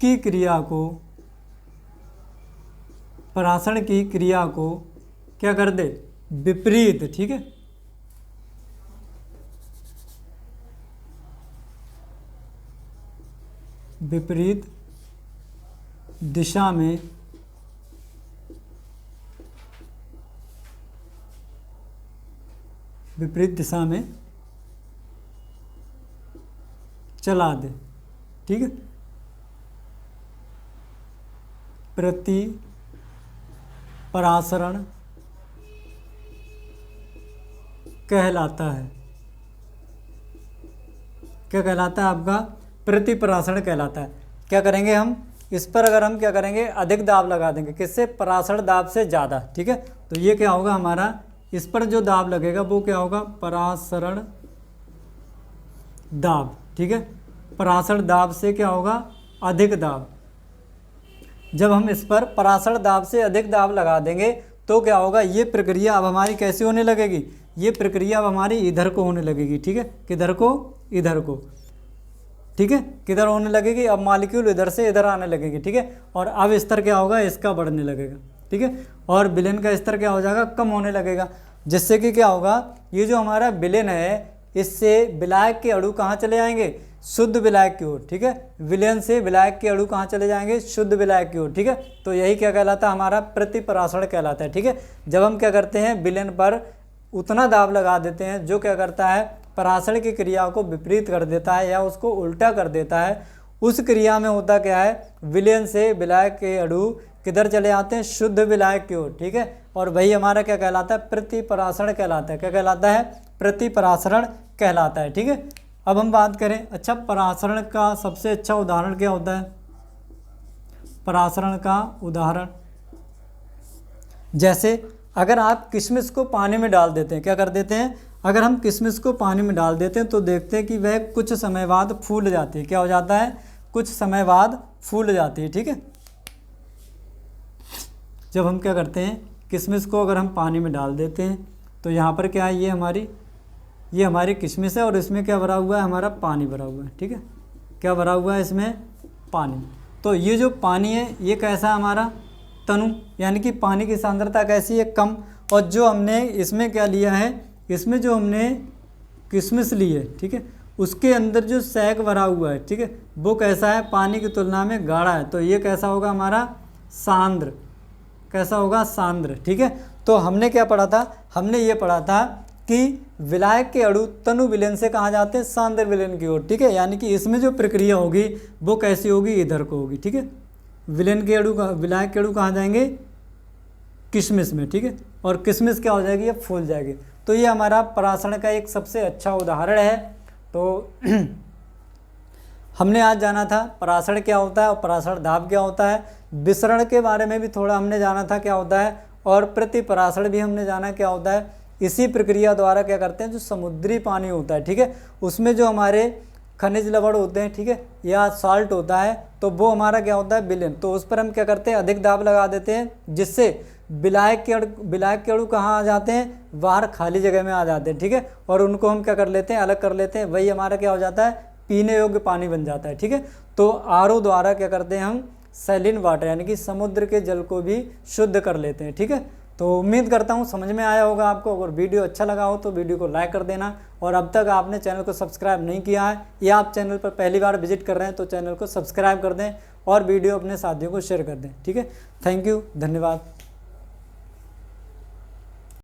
की क्रिया को, परासरण की क्रिया को क्या कर दे, विपरीत, ठीक है, विपरीत दिशा में चला दे, ठीक है। प्रति परासरण कहलाता है, क्या कहलाता है आपका, प्रति परासरण कहलाता है। क्या करेंगे हम इस पर, अगर हम क्या करेंगे अधिक दाब लगा देंगे, किससे, परासरण दाब से ज़्यादा, ठीक है। तो ये क्या होगा हमारा, इस पर जो दाब लगेगा वो क्या होगा, परासरण दाब, ठीक है। परासरण दाब से क्या होगा, अधिक दाब। जब हम इस पर परासरण दाब से अधिक दाब लगा देंगे तो क्या होगा, ये प्रक्रिया अब हमारी कैसे होने लगेगी, ये प्रक्रिया अब हमारी इधर को होने लगेगी, ठीक है। किधर को, इधर को, ठीक है, किधर होने लगेगी, अब मॉलिक्यूल इधर से इधर आने लगेगी, ठीक है। और अब स्तर क्या होगा, इसका बढ़ने लगेगा, ठीक है। और विलेन का स्तर क्या हो जाएगा, कम होने लगेगा, जिससे कि क्या होगा, ये जो हमारा विलेन है इससे विलायक के अणु कहाँ चले जाएंगे, शुद्ध विलायक की ओर, ठीक है। विलेन से विलायक के अणु कहाँ चले जाएंगे, शुद्ध विलायक की ओर, ठीक है। तो यही क्या कहलाता है, हमारा प्रतिपरासरण कहलाता है, ठीक है। जब हम क्या करते हैं, विलेन पर उतना दाब लगा देते हैं जो क्या करता है, परासरण की क्रिया को विपरीत कर देता है या उसको उल्टा कर देता है। उस क्रिया में होता क्या है, विलेन से विलायक के अणु किधर चले आते हैं, शुद्ध विलायक की ओर, ठीक है। और वही हमारा क्या कहलाता है, प्रतिपरासरण कहलाता है। क्या कहलाता है, प्रतिपरासरण कहलाता है, ठीक है। अब हम बात करें, अच्छा परासरण का सबसे अच्छा उदाहरण क्या होता है, परासरण का उदाहरण, जैसे अगर आप किशमिश को पानी में डाल देते हैं, क्या कर देते हैं, अगर हम किशमिश को पानी में डाल देते हैं तो देखते हैं कि वह कुछ समय बाद फूल जाती है। क्या हो जाता है, कुछ समय बाद फूल जाती है, ठीक है। जब हम क्या करते हैं, किशमिश को अगर हम पानी में डाल देते हैं तो यहाँ पर क्या है, ये हमारी किशमिश है और इसमें क्या भरा हुआ है, हमारा पानी भरा हुआ है, ठीक है। क्या भरा हुआ है, इसमें पानी। तो ये जो पानी है ये कैसा है, हमारा तनु, यानी कि पानी की सांद्रता कैसी है, कम। और जो हमने इसमें क्या लिया है, इसमें जो हमने किशमिश ली है, ठीक है, उसके अंदर जो सैक भरा हुआ है, ठीक है, वो कैसा है, पानी की तुलना में गाढ़ा है। तो ये कैसा होगा हमारा, सांद्र, कैसा होगा, सांद्र, ठीक है। तो हमने क्या पढ़ा था, हमने ये पढ़ा था कि विलायक के अणु तनु विलेन से कहाँ जाते हैं, सांद्र विलेन की ओर, ठीक है। यानी कि इसमें जो प्रक्रिया होगी वो कैसी होगी, इधर को होगी, ठीक है। विलेन के अणु, विलायक के अणु कहाँ जाएंगे, किशमिश में, ठीक है। और किशमिश क्या हो जाएगी, ये फूल जाएगी। तो ये हमारा परासरण का एक सबसे अच्छा उदाहरण है। तो हमने आज जाना था परासरण क्या होता है और परासरण दाब क्या होता है, विसरण के बारे में भी थोड़ा हमने जाना था क्या होता है, और प्रतिपरासरण भी हमने जाना क्या होता है। इसी प्रक्रिया द्वारा क्या करते हैं, जो समुद्री पानी होता है, ठीक है, उसमें जो हमारे खनिज लवण होते हैं, ठीक है, या साल्ट होता है, तो वो हमारा क्या होता है, विलेन। तो उस पर हम क्या करते हैं, अधिक दाब लगा देते हैं, जिससे विलायक के अणु कहाँ आ जाते हैं, बाहर खाली जगह में आ जाते हैं, ठीक है। और उनको हम क्या कर लेते हैं, अलग कर लेते हैं। वही हमारा क्या हो जाता है, पीने योग्य पानी बन जाता है, ठीक है। तो आरओ द्वारा क्या करते हैं हम, सैलिन वाटर यानी कि समुद्र के जल को भी शुद्ध कर लेते हैं, ठीक है। तो उम्मीद करता हूँ समझ में आया होगा आपको। अगर वीडियो अच्छा लगा हो तो वीडियो को लाइक कर देना, और अब तक आपने चैनल को सब्सक्राइब नहीं किया है या आप चैनल पर पहली बार विजिट कर रहे हैं तो चैनल को सब्सक्राइब कर दें और वीडियो अपने साथियों को शेयर कर दें, ठीक है। थैंक यू, धन्यवाद।